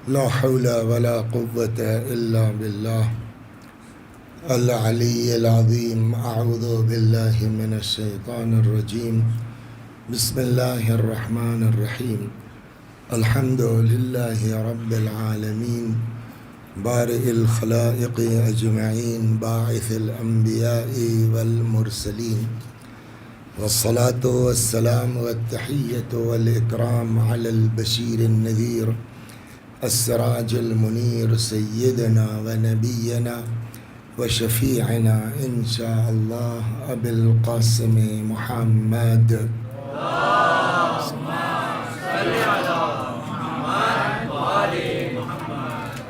لا حول ولا قوة إلا بالله العلي العظيم. أعوذ بالله من الشيطان الرجيم. بسم الله الرحمن الرحيم. الحمد لله رب العالمين بارئ الخلائق أجمعين باعث الأنبياء والمرسلين، والصلاة والسلام والتحية والإكرام على البشير النذير السراج المنير سيدنا ونبينا وشفيعنا إن شاء الله أبي القاسم محمد. اللهم صل على محمد وآل محمد.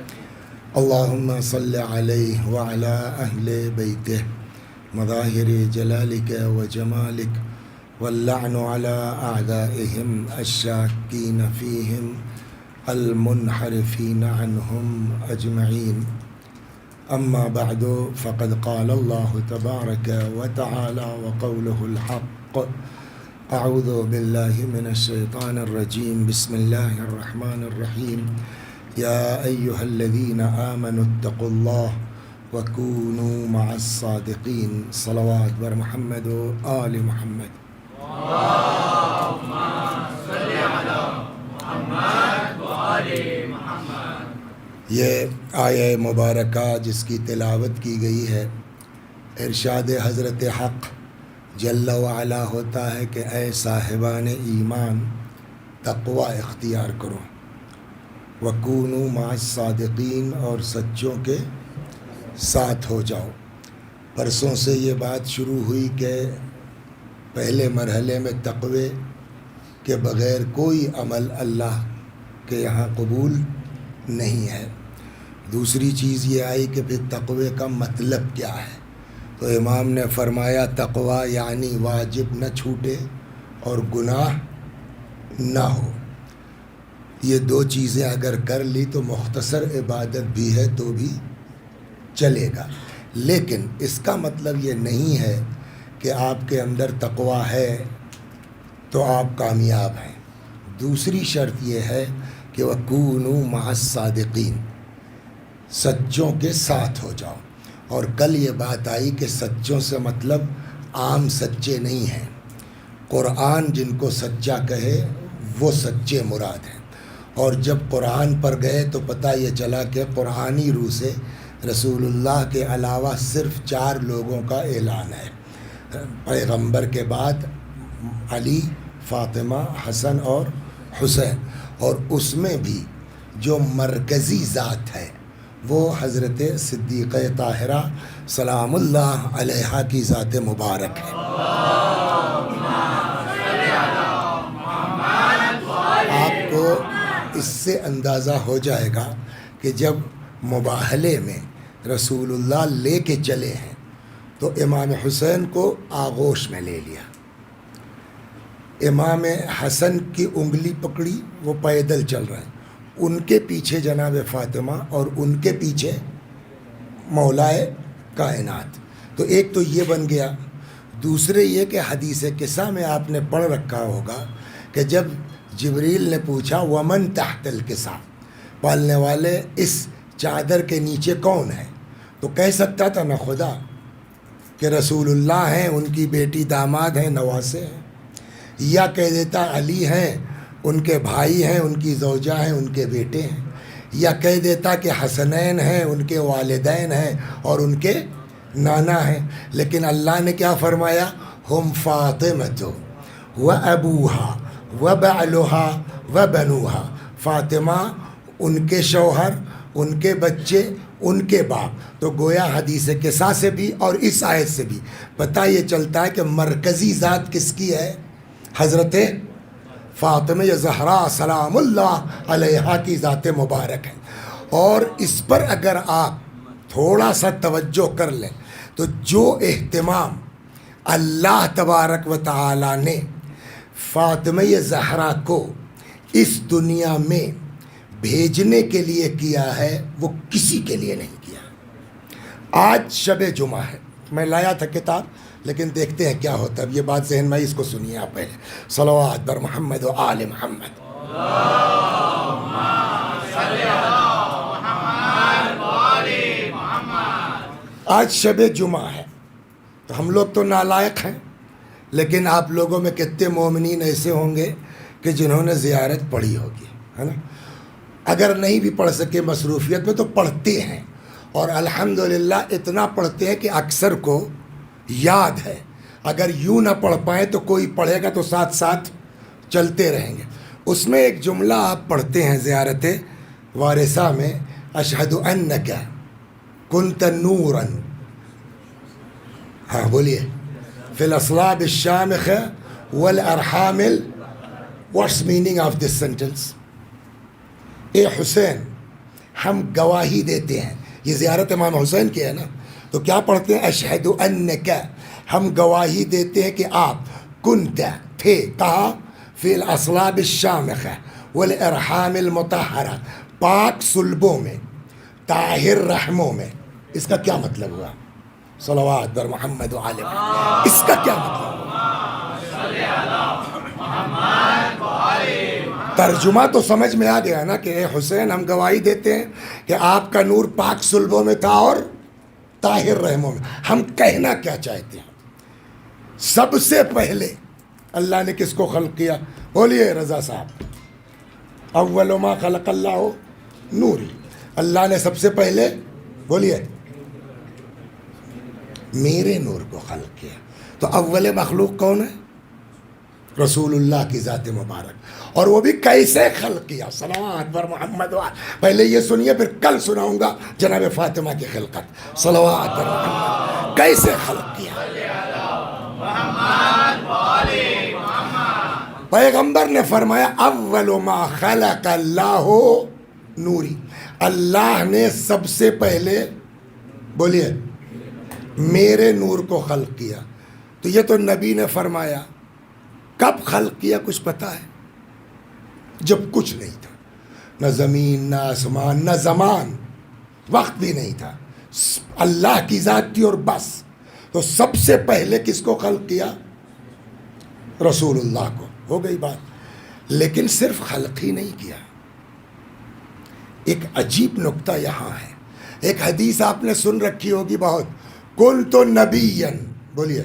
اللهم صل عليه وعلى أهل بيته مظاهر جلالك وجمالك، واللعن على أعدائهم الشاكين فيهم المنحرفين عنهم أجمعين. أما بعد، فقد قال الله تبارك وتعالى وقوله الحق. أعوذ بالله من الشيطان الرجيم. بسم الله الرحمن الرحيم. يا أيها الذين آمنوا اتقوا الله وكونوا مع الصادقين. صلوات بر محمد وآل محمد. اللهم صل على محمد وآل محمد. یہ آیہ مبارکہ جس کی تلاوت کی گئی ہے، ارشاد حضرت حق جل وعلا ہوتا ہے کہ اے صاحبان ایمان، تقوی اختیار کرو، وَكُونُوا مَعَ الصَّادِقِينَ، اور سچوں کے ساتھ ہو جاؤ۔ پرسوں سے یہ بات شروع ہوئی کہ پہلے مرحلے میں تقوی کے بغیر کوئی عمل اللہ کے یہاں قبول نہیں ہے۔ دوسری چیز یہ آئی کہ پھر تقوی کا مطلب کیا ہے، تو امام نے فرمایا تقوی یعنی واجب نہ چھوٹے اور گناہ نہ ہو۔ یہ دو چیزیں اگر کر لی تو مختصر عبادت بھی ہے تو بھی چلے گا، لیکن اس کا مطلب یہ نہیں ہے کہ آپ کے اندر تقوی ہے تو آپ کامیاب ہیں۔ دوسری شرط یہ ہے کہ وَكُونُوا مَعَ الصَّادِقِينَ، سچوں کے ساتھ ہو جاؤ۔ اور کل یہ بات آئی کہ سچوں سے مطلب عام سچے نہیں ہیں، قرآن جن کو سچا کہے وہ سچے مراد ہیں۔ اور جب قرآن پر گئے تو پتہ یہ چلا کہ قرآنی روح سے رسول اللہ کے علاوہ صرف 4 لوگوں کا اعلان ہے، پیغمبر کے بعد علی، فاطمہ، حسن اور حسین، اور اس میں بھی جو مرکزی ذات ہے وہ حضرت صدیقہ طاہرہ سلام اللہ علیہا کی ذات مبارک ہے۔ آپ کو اس سے اندازہ ہو جائے گا کہ جب مباہلے میں رسول اللہ لے کے چلے ہیں تو امام حسین کو آغوش میں لے لیا، امام حسن کی انگلی پکڑی، وہ پیدل چل رہے ہیں، ان کے پیچھے جناب فاطمہ اور ان کے پیچھے مولائے کائنات۔ تو ایک تو یہ بن گیا۔ دوسرے یہ کہ حدیث قصہ میں آپ نے پڑھ رکھا ہوگا کہ جب جبریل نے پوچھا ومن تحت القصہ، پالنے والے اس چادر کے نیچے کون ہے، تو کہہ سکتا تھا نہ خدا کہ رسول اللہ ہیں، ان کی بیٹی داماد ہیں، نواسے ہیں، یا کہہ دیتا علی ہیں، ان کے بھائی ہیں، ان کی زوجہ ہیں، ان کے بیٹے ہیں، یا کہہ دیتا کہ حسنین ہیں، ان کے والدین ہیں اور ان کے نانا ہیں۔ لیکن اللہ نے کیا فرمایا؟ ہم فاطمۃ و ابوہا و بعلہا و بنوہا، فاطمہ، ان کے شوہر، ان کے بچے، ان کے باپ۔ تو گویا حدیث قصہ سے بھی اور اس آیت سے بھی پتہ یہ چلتا ہے کہ مرکزی ذات کس کی ہے؟ حضرت فاطمہ زہرا سلام اللہ علیہا کی ذات مبارک ہے۔ اور اس پر اگر آپ تھوڑا سا توجہ کر لیں تو جو اہتمام اللہ تبارک و تعالی نے فاطمہ زہرا کو اس دنیا میں بھیجنے کے لیے کیا ہے وہ کسی کے لیے نہیں کیا۔ آج شب جمعہ ہے، میں لایا تھا کتاب، لیکن دیکھتے ہیں کیا ہوتا ہے۔ اب یہ بات ذہن میں، اس کو سنیے آپ پہلے۔ صلوات بر محمد و آل محمد۔ اللہم صل آج شب جمعہ ہے تو ہم لوگ تو نالائق ہیں، لیکن آپ لوگوں میں کتنے مومنین ایسے ہوں گے کہ جنہوں نے زیارت پڑھی ہوگی، ہے نا؟ اگر نہیں بھی پڑھ سکے مصروفیت میں تو پڑھتے ہیں، اور الحمدللہ اتنا پڑھتے ہیں کہ اکثر کو یاد ہے۔ اگر یوں نہ پڑھ پائیں تو کوئی پڑھے گا تو ساتھ ساتھ چلتے رہیں گے۔ اس میں ایک جملہ آپ پڑھتے ہیں زیارت وارثہ میں، اشہد انک کنت نورا، ہاں بولیے، فی الاصلاب الشامخہ والارحام what's meaning of this sentence؟ اے حسین، ہم گواہی دیتے ہیں، یہ زیارت امام حسین کی ہے نا، تو کیا پڑھتے ہیں؟ اشہد انک، ہم گواہی دیتے ہیں کہ آپ کنت تھے، کہا؟ فی الاصلاب الشامخہ والارحام المطہرہ، پاک صلبوں میں، طاہر رحموں میں۔ اس کا کیا مطلب ہوا؟ صلوات بر محمد و آل محمد، اس کا کیا مطلب ہوا؟ ترجمہ تو سمجھ میں آ گیا نا کہ اے حسین، ہم گواہی دیتے ہیں کہ آپ کا نور پاک صلبوں میں تھا اور طاہر رحموں میں۔ ہم کہنا کیا چاہتے ہیں؟ سب سے پہلے اللہ نے کس کو خلق کیا؟ بولیے رضا صاحب، اول ما خلق اللہ نوری، اللہ نے سب سے پہلے، بولیے، میرے نور کو خلق کیا۔ تو اول مخلوق کون ہے؟ رسول اللہ کی ذات مبارک، اور وہ بھی کیسے خلق کیا؟ صلوات بر محمد و پہلے یہ سنیے، پھر کل سناؤں گا جناب فاطمہ کی خلقت۔ صلوات بر محمد، کیسے خلق کیا؟ پیغمبر نے فرمایا اول ما خلق اللہ نوری، اللہ نے سب سے پہلے، بولیے، میرے نور کو خلق کیا۔ تو یہ تو نبی نے فرمایا، کب خلق کیا کچھ پتا ہے؟ جب کچھ نہیں تھا، نہ زمین نہ آسمان نہ زمان، وقت بھی نہیں تھا، اللہ کی ذات تھی اور بس۔ تو سب سے پہلے کس کو خلق کیا؟ رسول اللہ کو۔ ہو گئی بات۔ لیکن صرف خلق ہی نہیں کیا، ایک عجیب نکتہ یہاں ہے۔ ایک حدیث آپ نے سن رکھی ہوگی بہت، کنت نبیا، بولیے،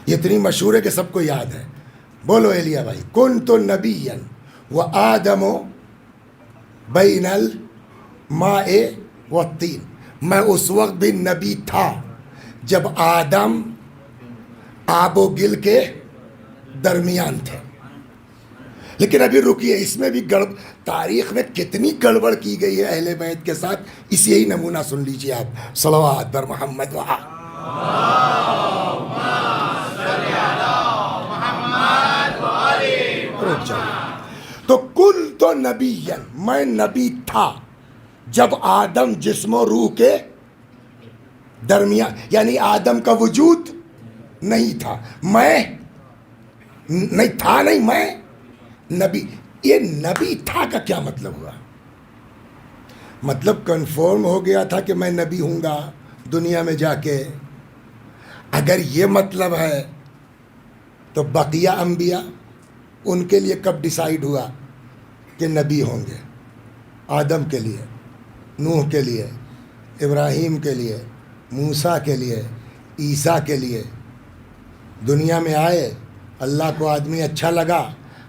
یہ اتنی مشہور ہے کہ سب کو یاد ہے، بولو ایلیا بھائی، کنت نبیا وآدم بین الماء والطین، میں اس وقت بھی نبی تھا جب آدم آب و گل کے درمیان تھے۔ لیکن ابھی رکیے، اس میں بھی تاریخ میں کتنی گڑبڑ کی گئی ہے اہل بیت کے ساتھ، اس یہی نمونہ سن لیجئے آپ۔ صلوات بر محمد و آل۔ تو کل تو نبی، میں نبی تھا جب آدم جسم و روح کے درمیان، یعنی آدم کا وجود نہیں تھا، میں نہیں تھا، نہیں میں نبی۔ یہ نبی تھا کا کیا مطلب ہوا؟ مطلب کنفرم ہو گیا تھا کہ میں نبی ہوں گا دنیا میں جا کے۔ اگر یہ مطلب ہے تو بقیہ انبیاء، ان کے لیے کب ڈیسائیڈ ہوا کہ نبی ہوں گے؟ آدم کے لیے، نوح کے لیے، ابراہیم کے لیے، موسیٰ کے لیے، عیسیٰ کے لیے۔ دنیا میں آئے، اللہ کو آدمی اچھا لگا،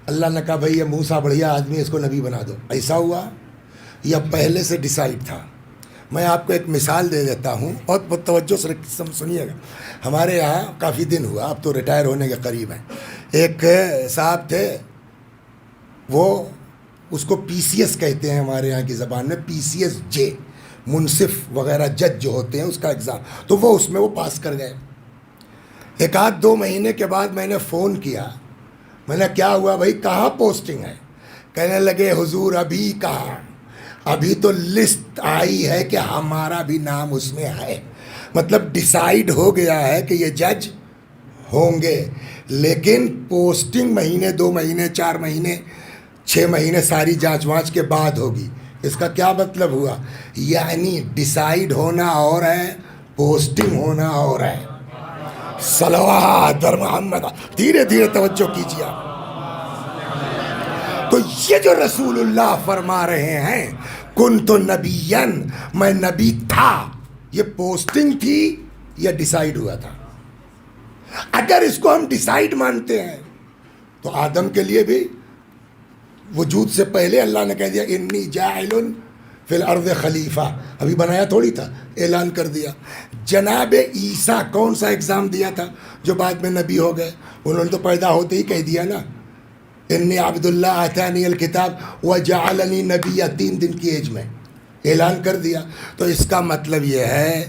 اللہ نے کہا بھئی یہ موسیٰ بڑھیا آدمی، اس کو نبی بنا دو۔ ایسا ہوا یا پہلے سے ڈیسائیڈ تھا؟ میں آپ کو ایک مثال دے دیتا ہوں، بہت توجہ سے سنیے گا۔ ہمارے یہاں کافی دن ہوا، اب تو ریٹائر ہونے کے قریب ہیں، ایک صاحب تھے، وہ اس کو پی سی ایس کہتے ہیں ہمارے یہاں کی زبان میں، پی سی ایس جے، منصف وغیرہ جج جو ہوتے ہیں اس کا ایگزام، تو وہ اس میں وہ پاس کر گئے۔ ایک آدھ 2 مہینے کے بعد میں نے فون کیا، میں نے کیا ہوا بھائی، کہاں پوسٹنگ ہے؟ کہنے لگے حضور ابھی کہاں، ابھی تو لسٹ آئی ہے کہ ہمارا بھی نام اس میں ہے۔ مطلب ڈیسائیڈ ہو گیا ہے کہ یہ جج ہوں گے، لیکن پوسٹنگ مہینے 2 مہینے 4 مہینے 6 مہینے ساری جانچ وانچ کے بعد ہوگی۔ اس کا کیا مطلب ہوا؟ یعنی ڈیسائیڈ ہونا اور ہے، پوسٹنگ ہونا اور ہے۔ صلوات بر محمد، دھیرے دھیرے توجہ کیجیے آپ۔ تو یہ جو رسول اللہ فرما رہے ہیں کنت نبیًا، میں نبی تھا، یہ پوسٹنگ تھی یا ڈیسائیڈ ہوا تھا؟ اگر اس کو ہم ڈیسائیڈ مانتے ہیں تو آدم کے لیے بھی وجود سے پہلے اللہ نے کہہ دیا انی جاعل فی الارض خلیفہ، ابھی بنایا تھوڑی تھا، اعلان کر دیا۔ جناب عیسیٰ کون سا ایگزام دیا تھا جو بعد میں نبی ہو گئے؟ انہوں نے تو پیدا ہوتے ہی کہہ دیا نا انی عبد اللہ آتانی الکتاب وجعلنی نبی، 3 دن کی ایج میں اعلان کر دیا۔ تو اس کا مطلب یہ ہے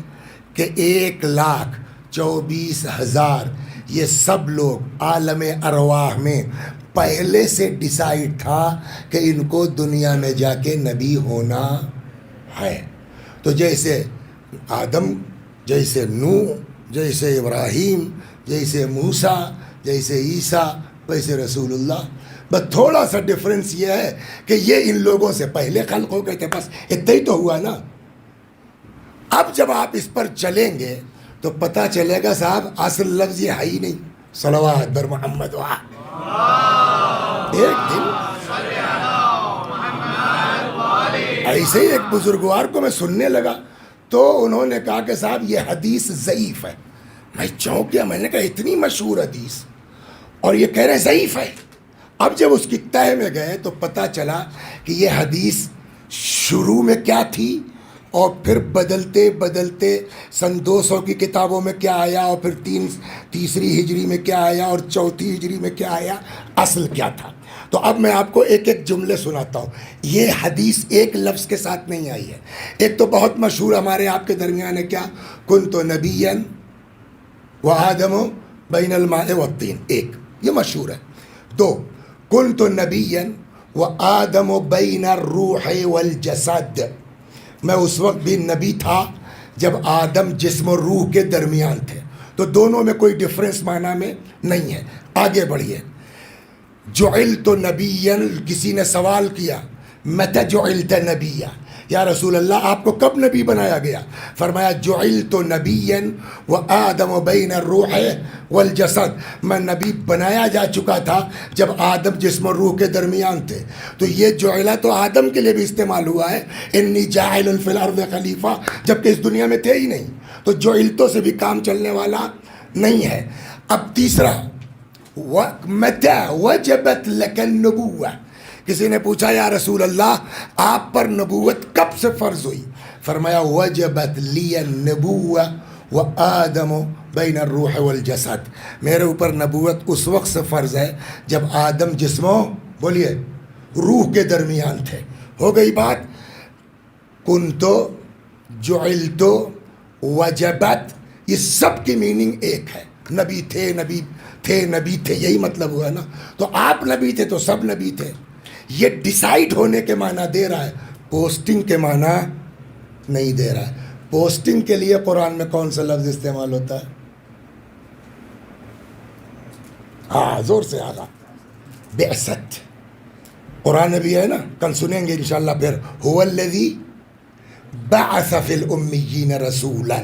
کہ 1,24,000 یہ سب لوگ عالم ارواح میں پہلے سے ڈیسائیڈ تھا کہ ان کو دنیا میں جا کے نبی ہونا ہے۔ تو جیسے آدم، جیسے نوح، جیسے ابراہیم، جیسے موسیٰ، جیسے عیسیٰ، ویسے رسول اللہ۔ بس تھوڑا سا ڈفرینس یہ ہے کہ یہ ان لوگوں سے پہلے خلق ہو گئے تھے، بس اتنا ہی تو ہوا نا۔ اب جب آپ اس پر چلیں گے تو پتہ چلے گا صاحب اصل لفظ یہ ہے ہی نہیں، صلوات بر محمد و آل۔ ایک دن ایسے ہی ایک بزرگوار کو میں سننے لگا تو انہوں نے کہا کہ صاحب یہ حدیث ضعیف ہے۔ میں چونک گیا، میں نے کہا اتنی مشہور حدیث اور یہ کہہ رہے ہیں ضعیف ہے۔ اب جب اس کی تہہ میں گئے تو پتہ چلا کہ یہ حدیث شروع میں کیا تھی اور پھر بدلتے بدلتے سن 200 کی کتابوں میں کیا آیا اور پھر تیسری ہجری میں کیا آیا اور چوتھی ہجری میں کیا آیا، اصل کیا تھا۔ تو اب میں آپ کو ایک ایک جملے سناتا ہوں۔ یہ حدیث ایک لفظ کے ساتھ نہیں آئی ہے۔ ایک تو بہت مشہور ہمارے آپ کے درمیان ہے کیا، کنت نبیًا وآدم بین الماء والطین، ایک یہ مشہور ہے۔ 2 کنت نبیًا وآدم بین الروح والجسد، میں اس وقت بھی نبی تھا جب آدم جسم و روح کے درمیان تھے۔ تو دونوں میں کوئی ڈفرینس معنی میں نہیں ہے۔ آگے بڑھیے۔ جعلت نبیًا، کسی نے سوال کیا متی جعلت نبیًا، یا رسول اللہ آپ کو کب نبی بنایا گیا؟ فرمایا جعلت نبیًا وآدم بین الروح والجسد، میں نبی بنایا جا چکا تھا جب آدم جسم و روح کے درمیان تھے۔ تو یہ جعلہ تو آدم کے لیے بھی استعمال ہوا ہے، انی جاعل فی الارض خلیفہ، جبکہ اس دنیا میں تھے ہی نہیں۔ تو جعلتوں سے بھی کام چلنے والا نہیں ہے۔ اب تیسرا، متی وجبت لک النبوہ، کسی نے پوچھا یا رسول اللہ آپ پر نبوت کب سے فرض ہوئی؟ فرمایا وجبت لی النبوہ وآدم بین الروح والجسد، میرے اوپر نبوت اس وقت سے فرض ہے جب آدم جسموں بولیے روح کے درمیان تھے۔ ہو گئی بات۔ کنتو، جعلتو، وجبت، یہ سب کی میننگ ایک ہے، نبی تھے، نبی تھے، نبی تھے، یہی مطلب ہوا نا۔ تو آپ نبی تھے تو سب نبی تھے۔ یہ ڈیسائیڈ ہونے کے معنی دے رہا ہے، پوسٹنگ کے معنی نہیں دے رہا ہے۔ پوسٹنگ کے لیے قرآن میں کون سا لفظ استعمال ہوتا ہے؟ ہاں زور سے آگا، بعثت۔ قرآن میں بھی ہے نا، کل سنیں گے انشاءاللہ پھر، هو الذی بعث فی الامیین رسولا،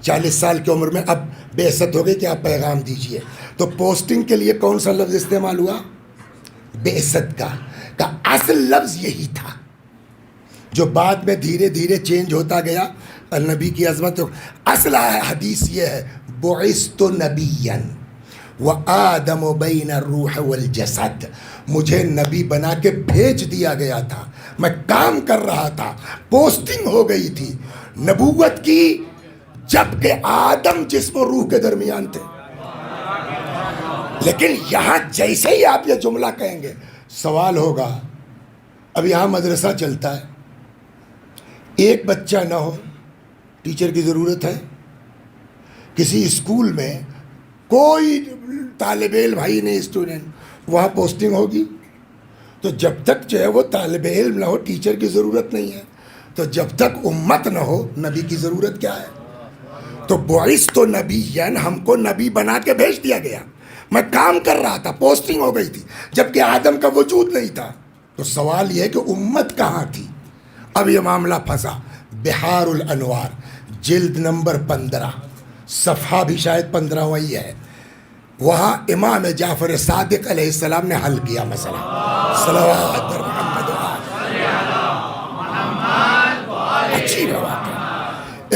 40 سال کی عمر میں اب بعثت ہو گئی کہ آپ پیغام دیجئے۔ تو پوسٹنگ کے لیے کون سا لفظ استعمال ہوا؟ بعثت کا اصل لفظ یہی تھا جو بعد میں دھیرے دھیرے چینج ہوتا گیا۔ نبی کی عظمت، اصل حدیث یہ ہے بعثت نبیًا وآدم بین الروح والجسد، مجھے نبی بنا کے بھیج دیا گیا تھا، میں کام کر رہا تھا، پوسٹنگ ہو گئی تھی نبوت کی جبکہ آدم جسم و روح کے درمیان تھے۔ لیکن یہاں جیسے ہی آپ یہ جملہ کہیں گے سوال ہوگا، اب یہاں مدرسہ چلتا ہے، ایک بچہ نہ ہو، ٹیچر کی ضرورت ہے۔ کسی اسکول میں کوئی طالب علم ہے ہی نہیں، اسٹوڈنٹ، وہاں پوسٹنگ ہوگی؟ تو جب تک جو ہے وہ طالب علم نہ ہو ٹیچر کی ضرورت نہیں ہے۔ تو جب تک امت نہ ہو نبی کی ضرورت کیا ہے؟ تو بعثت نبیًا، ہم کو نبی بنا کے بھیج دیا گیا، میں کام کر رہا تھا، پوسٹنگ ہو گئی تھی جبکہ آدم کا وجود نہیں تھا۔ تو سوال یہ ہے کہ امت کہاں تھی؟ اب یہ معاملہ پھنسا۔ بحار الانوار جلد نمبر 15 صفحہ بھی شاید 15 وہی ہے، وہاں امام جعفر صادق علیہ السلام نے حل کیا مسئلہ۔ صلوات پر محمد و آل۔ اچھی بات ہے۔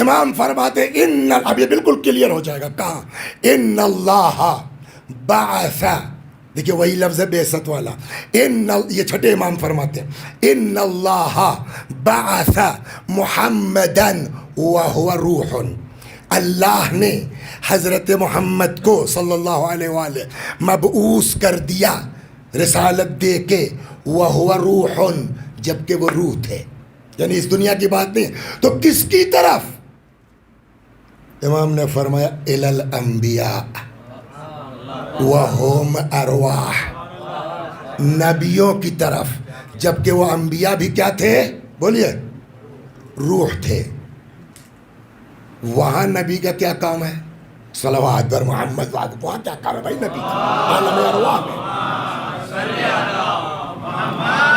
امام فرماتے ان، اب یہ بالکل کلیئر ہو جائے گا کہاں، ان اللہ بعث، دیکھیں وہی لفظ ہے بعثت والا، یہ چھٹے امام فرماتے ہیں ان اللہ بعث محمدا وهو روح، اللہ نے حضرت محمد کو صلی اللہ علیہ وآلہ مبعوث کر دیا رسالت دے کے، وهو روح، جبکہ وہ روح تھے، یعنی اس دنیا کی بات نہیں۔ تو کس کی طرف؟ امام نے فرمایا الی الانبیاء وہم ارواح، نبیوں کی طرف، جبکہ وہ انبیاء بھی کیا تھے؟ بولیے، روح تھے۔ وہاں نبی کا کیا کام ہے؟ صلوات بر محمد، وہاں کیا کام ہے بھائی نبی کا؟ عالم ارواح میں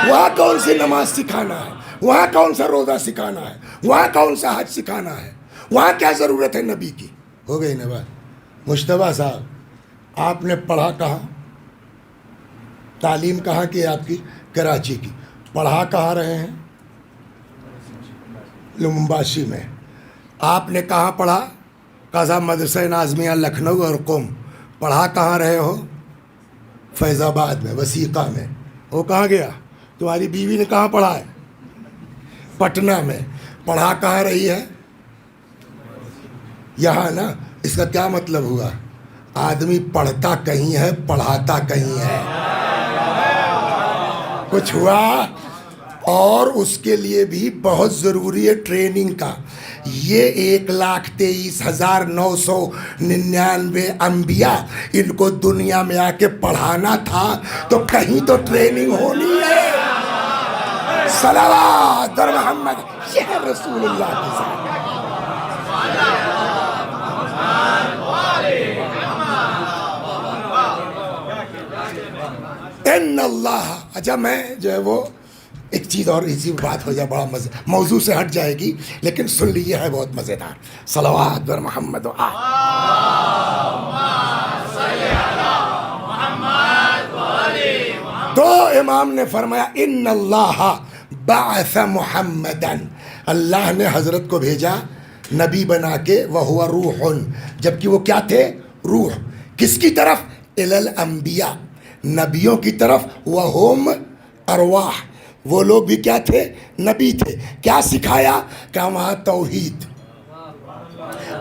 وہاں کون سی نماز سکھانا ہے، وہاں کون سا روزہ سکھانا ہے، وہاں کون سا حج سکھانا ہے، وہاں کیا ضرورت ہے نبی کی؟ ہو گئی نا بات۔ مجتبیٰ صاحب، آپ نے پڑھا کہاں، تعلیم کہاں کی آپ کی؟ کراچی کی۔ پڑھا کہاں رہے ہیں؟ لمباشی میں۔ آپ نے کہاں پڑھا؟ قضا مدرسہ ناظمیہ لکھنؤ اور قم۔ پڑھا کہاں رہے ہو؟ فیض آباد میں، وثیقہ میں۔ وہ کہاں گیا؟ تمہاری بیوی نے کہاں پڑھا ہے؟ پٹنہ میں۔ پڑھا کہاں رہی ہے؟ یہاں نا۔ اس کا کیا مطلب ہوا؟ آدمی پڑھتا کہیں ہے، پڑھاتا کہیں ہے۔ کچھ ہوا؟ اور اس کے لیے بھی بہت ضروری ہے ٹریننگ کا۔ یہ 1,23,999 انبیاء، ان کو دنیا میں آ کے پڑھانا تھا، تو کہیں تو ٹریننگ ہونی ہے۔ صلوات بر محمد، یہ ہے رسول اللہ کی ذات۔ ان اللہ، اچھا میں جو ہے وہ ایک چیز اور، اسی بات ہو جائے، بڑا مزے، موضوع سے ہٹ جائے گی لیکن سن لیجیے، ہے بہت مزیدار۔ صلوات بر محمد و آل۔ تو امام نے فرمایا ان اللہ بعث محمدا، اللہ نے حضرت کو بھیجا نبی بنا کے، وہو روح، جبکہ وہ کیا تھے؟ روح۔ کس کی طرف؟ الی الانبیاء، نبیوں کی طرف، وہم ارواح، وہ لوگ بھی کیا تھے؟ نبی تھے۔ کیا سکھایا؟ کہ وہاں توحید،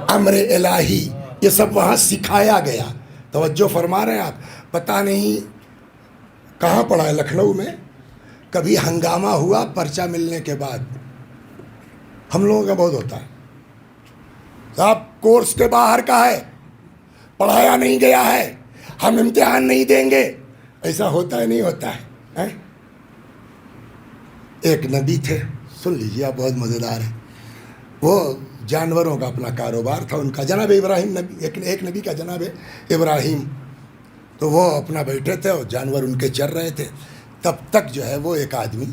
امر الہی، یہ سب وہاں سکھایا گیا۔ توجہ فرما رہے ہیں آپ؟ پتہ نہیں کہاں پڑھا ہے، لکھنؤ میں کبھی ہنگامہ ہوا پرچہ ملنے کے بعد، ہم لوگوں کا بہت ہوتا ہے، صاحب کورس کے باہر کا ہے، پڑھایا نہیں گیا ہے، ہم امتحان نہیں دیں گے۔ ایسا ہوتا ہے نہیں ہوتا ہے؟ ایک نبی تھے، سن لیجیے آپ، بہت مزیدار ہے۔ وہ جانوروں کا اپنا کاروبار تھا ان کا، جناب ابراہیم نبی، ایک نبی کا جناب ابراہیم، تو وہ اپنا بیٹھے تھے اور جانور ان کے چر رہے تھے۔ تب تک جو ہے وہ ایک آدمی،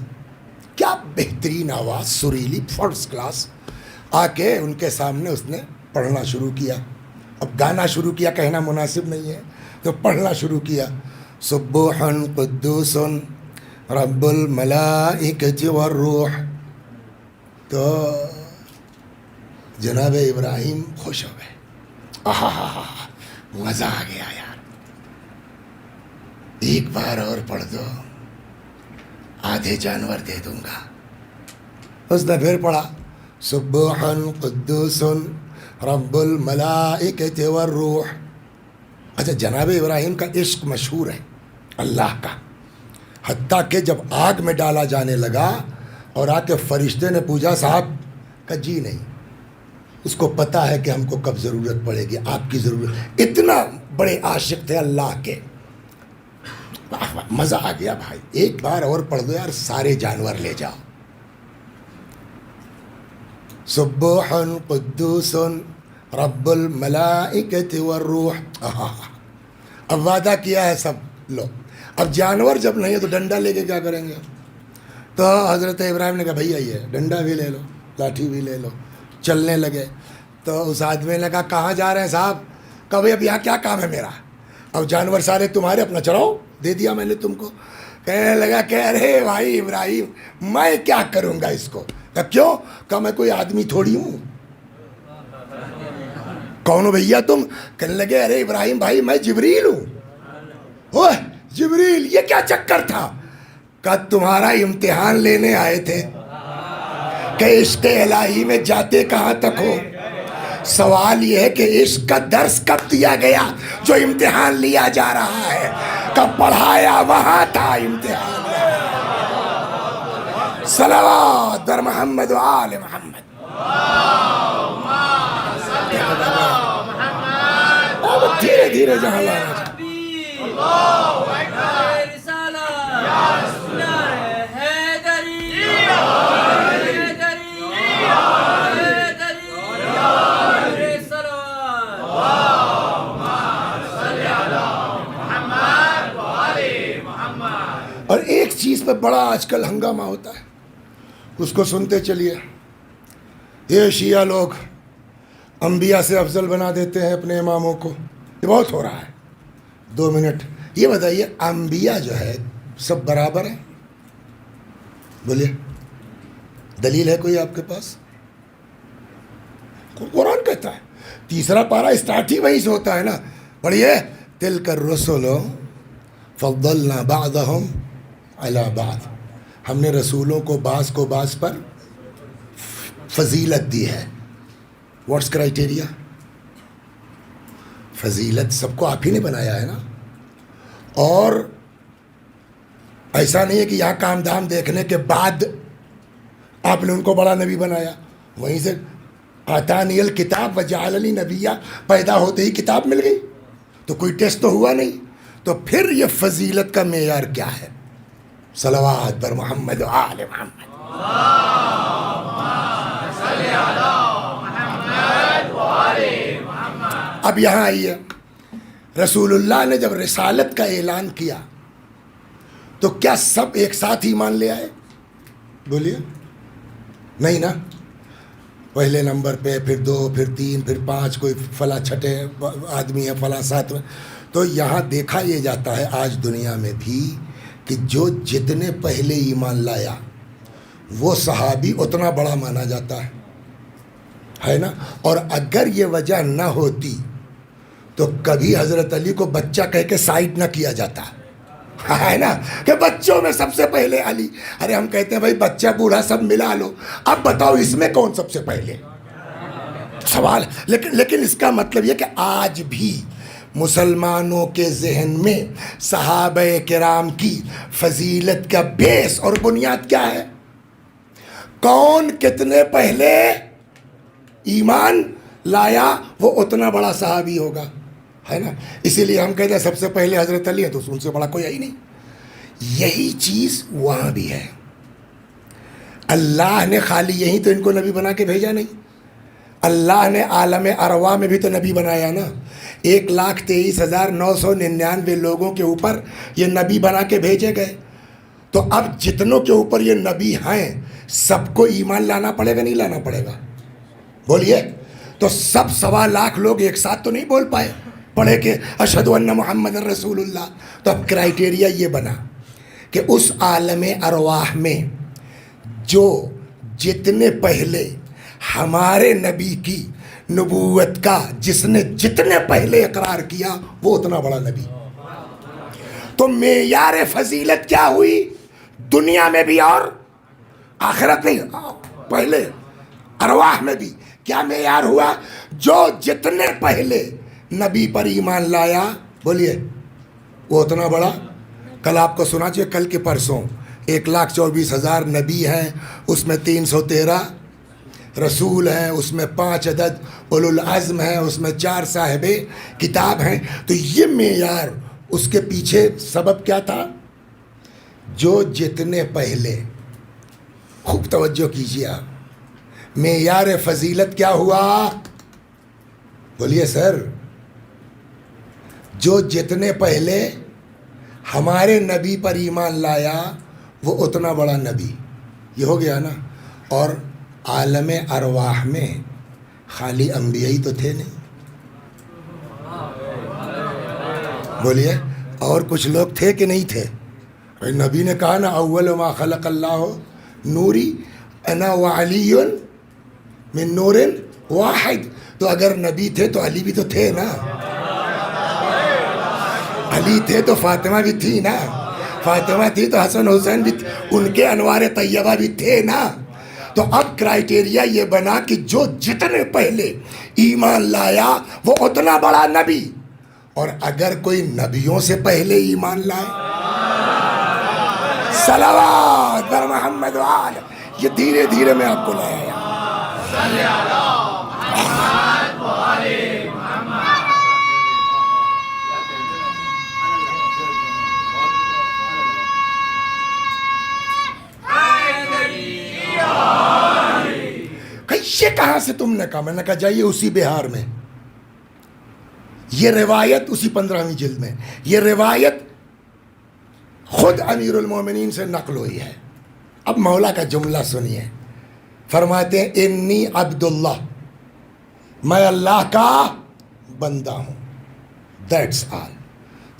کیا بہترین آواز، سریلی، فرسٹ کلاس، آ کے ان کے سامنے اس نے پڑھنا شروع کیا۔ اب گانا شروع کیا، کہنا مناسب نہیں ہے، تو پڑھنا شروع کیا، سبوح قدوس رب الملائکۃ والروح۔ تو جناب ابراہیم خوش ہو گئے، آہا مزہ آ گیا یار، ایک بار اور پڑھ دو، آدھے جانور دے دوں گا۔ اس نے پھر پڑھا، سبوح قدوس رب الملائکۃ والروح۔ اچھا، جناب ابراہیم کا عشق مشہور ہے اللہ کا، حتیٰ کہ جب آگ میں ڈالا جانے لگا اور آ کے فرشتے نے پوچھا، صاحب کا جی نہیں، اس کو پتہ ہے کہ ہم کو کب ضرورت پڑے گی، آپ کی ضرورت، اتنا بڑے عاشق تھے اللہ کے۔ مزہ آ گیا بھائی، ایک بار اور پڑھ دو یار، سارے جانور لے جاؤ۔ سبوح قدوس رب الملائکۃ والروح۔ اب وعدہ کیا ہے سب لو، اب جانور جب نہیں ہے تو ڈنڈا لے کے کیا کریں گے؟ تو حضرت ابراہیم نے کہا بھیا یہ ڈنڈا بھی لے لو، لاٹھی بھی لے لو، چلنے لگے۔ تو اس آدمی نے کہا کہاں جا رہے ہیں صاحب؟ کہا بھائی اب یہاں کیا کام ہے میرا، اب جانور سارے تمہارے، اپنا چلاؤ۔ دے دیا میں نے تم کو. کہنے لگا کہ ارے بھائی ابراہیم میں کیا کروں گا اس کو. کہا کیوں؟ کہا میں کوئی آدمی تھوڑی ہوں. کون ہو بھیا تم؟ کہنے لگے ارے ابراہیم بھائی میں جبریل ہوں. اوہ جبریل یہ کیا چکر تھا؟ کہا تمہارا امتحان لینے آئے تھے کہ عشق الہی میں جاتے کہاں تک ہو. سوال یہ ہے کہ عشق کا درس کب دیا گیا جو امتحان لیا جا رہا ہے؟ کب پڑھایا؟ وہاں تھا امتحان. صلوات بر محمد و آل محمد. دھیرے دھیرے جہاں لانا اور ایک چیز پہ بڑا آج کل ہنگامہ ہوتا ہے، اس کو سنتے چلیے. یہ شیعہ لوگ انبیاء سے افضل بنا دیتے ہیں اپنے اماموں کو. یہ بہت ہو رہا ہے. 2 منٹ یہ بتائیے انبیاء جو ہے سب برابر ہیں؟ بولیے دلیل ہے کوئی آپ کے پاس؟ قرآن کہتا ہے. 3 پارہ اسٹارٹ ہی وہیں سے ہوتا ہے نا. پڑھیے تلک الرسل فضلنا بعضهم علی بعض. ہم نے رسولوں کو بعض پر فضیلت دی ہے. What's criteria? فضیلت سب کو آپ ہی نے بنایا ہے نا. اور ایسا نہیں ہے کہ یہاں کام دھام دیکھنے کے بعد آپ نے ان کو بڑا نبی بنایا. وہیں سے آتانی الکتاب وجعلنی نبیا، پیدا ہوتے ہی کتاب مل گئی تو کوئی ٹیسٹ تو ہوا نہیں. تو پھر یہ فضیلت کا معیار کیا ہے؟ صلوات بر محمد و آل محمد. اب یہاں آئیے، رسول اللہ نے جب رسالت کا اعلان کیا تو کیا سب ایک ساتھ ایمان لے آئے؟ بولیے نہیں نا. پہلے نمبر پہ، پھر 2، پھر 3، پھر 5، کوئی فلاں چھٹے آدمی ہے، فلاں 7. تو یہاں دیکھا یہ جاتا ہے آج دنیا میں بھی کہ جو جتنے پہلے ایمان لایا وہ صحابی اتنا بڑا مانا جاتا ہے نا. اور اگر یہ وجہ نہ ہوتی تو کبھی حضرت علی کو بچہ کہہ کے سائڈ نہ کیا جاتا ہے نا، کہ بچوں میں سب سے پہلے علی. ارے ہم کہتے ہیں بھائی بچہ بوڑھا سب ملا لو، اب بتاؤ اس میں کون سب سے پہلے؟ سوال. لیکن اس کا مطلب یہ کہ آج بھی مسلمانوں کے ذہن میں صحابہ کرام کی فضیلت کا بیس اور بنیاد کیا ہے؟ کون کتنے پہلے ایمان لایا وہ اتنا بڑا صحابی ہوگا، ہے نا. اسی لیے ہم کہتے ہیں سب سے پہلے حضرت علی ہے تو ان سے بڑا کوئی ہے ہی نہیں. یہی چیز وہاں بھی ہے. اللہ نے خالی یہی تو ان کو نبی بنا کے بھیجا نہیں، اللہ نے عالم ارواح میں بھی تو نبی بنایا نا. 1,23,999 لوگوں کے اوپر یہ نبی بنا کے بھیجے گئے. تو اب جتنوں کے اوپر یہ نبی ہیں سب کو ایمان لانا پڑے گا نہیں لانا پڑے گا؟ بولیے. تو سب 1.25 لوگ ایک ساتھ تو نہیں بول پائے پڑھے کہ اشہد ان محمد رسول اللہ. تو اب کرائٹیریا یہ بنا کہ اس عالم ارواح میں جو جتنے پہلے ہمارے نبی کی نبوت کا جس نے جتنے پہلے اقرار کیا وہ اتنا بڑا نبی. تو معیار فضیلت کیا ہوئی دنیا میں بھی اور آخرت نہیں، پہلے ارواح میں بھی کیا معیار ہوا؟ جو جتنے پہلے نبی پر ایمان لایا بولیے وہ اتنا بڑا. کل آپ کو سنا چاہیے، کل کے پرسوں 1,24,000 نبی ہیں، اس میں 313 رسول ہیں، اس میں 5 عدد اولو العزم ہیں، اس میں 4 صاحب کتاب ہیں. تو یہ معیار، اس کے پیچھے سبب کیا تھا؟ جو جتنے پہلے. خوب توجہ کیجیے آپ، معیار فضیلت کیا ہوا؟ بولیے سر. جو جتنے پہلے ہمارے نبی پر ایمان لایا وہ اتنا بڑا نبی. یہ ہو گیا نا. اور عالم ارواح میں خالی انبیاء ہی تو تھے نہیں. بولیے اور کچھ لوگ تھے کہ نہیں تھے؟ نبی نے کہا نا اول ما خلق اللہ نوری انا وعلی من نور واحد. تو اگر نبی تھے تو علی بھی تو تھے نا. علی تھے تو فاطمہ بھی تھی نا. فاطمہ تھی تو حسن حسین بھی تھے. ان کے انوار طیبہ بھی تھے نا. تو اب کرائٹیریا یہ بنا کہ جو جتنے پہلے ایمان لایا وہ اتنا بڑا نبی. اور اگر کوئی نبیوں سے پہلے ایمان لائے صلوات بر محمد وآل. یہ دھیرے دھیرے میں آپ کو لایا. یہ کہاں سے تم نے کہا؟ میں نے کہا جائیے اسی بہار میں. یہ روایت اسی 15ویں جلد میں. یہ روایت خود امیر المومنین سے نقل ہوئی ہے. اب مولا کا جملہ سنیے. فرماتے ہیں انی عبداللہ، میں اللہ کا بندہ ہوں. That's all.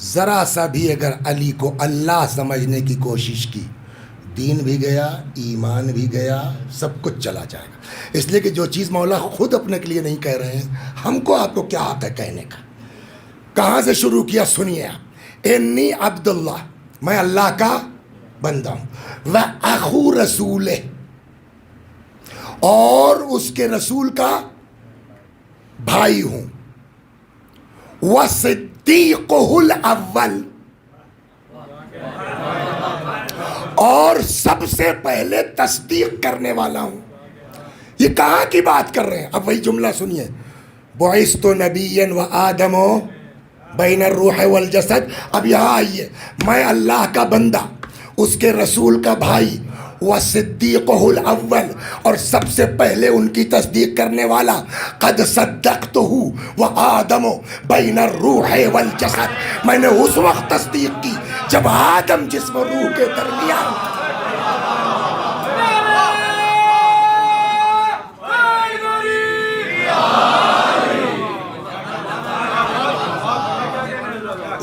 ذرا سا بھی اگر علی کو اللہ سمجھنے کی کوشش کی، دین بھی گیا، ایمان بھی گیا، سب کچھ چلا جائے گا. اس لیے کہ جو چیز مولا خود اپنے کے لیے نہیں کہہ رہے ہیں، ہم کو آپ کو کیا حق ہے کہنے کا. کہاں سے شروع کیا سنیے آپ. انی عبداللہ، میں اللہ کا بندہ ہوں. وَأَخُو رسول، اور اس کے رسول کا بھائی ہوں. وَصِدِّيقُهُ الْأَوَّلِ، اور سب سے پہلے تصدیق کرنے والا ہوں. یہ کہاں کی بات کر رہے ہیں؟ اب وہی جملہ سنیے. بعثت نبیا وآدم بین الروح والجسد. اب یہاں آئیے. میں اللہ کا بندہ، اس کے رسول کا بھائی، وصدیقہ الاول، اور سب سے پہلے ان کی تصدیق کرنے والا. قد صدقتہ وآدم بین الروح والجسد، میں نے اس وقت تصدیق کی جب آدم جسم و روح کے درمیان.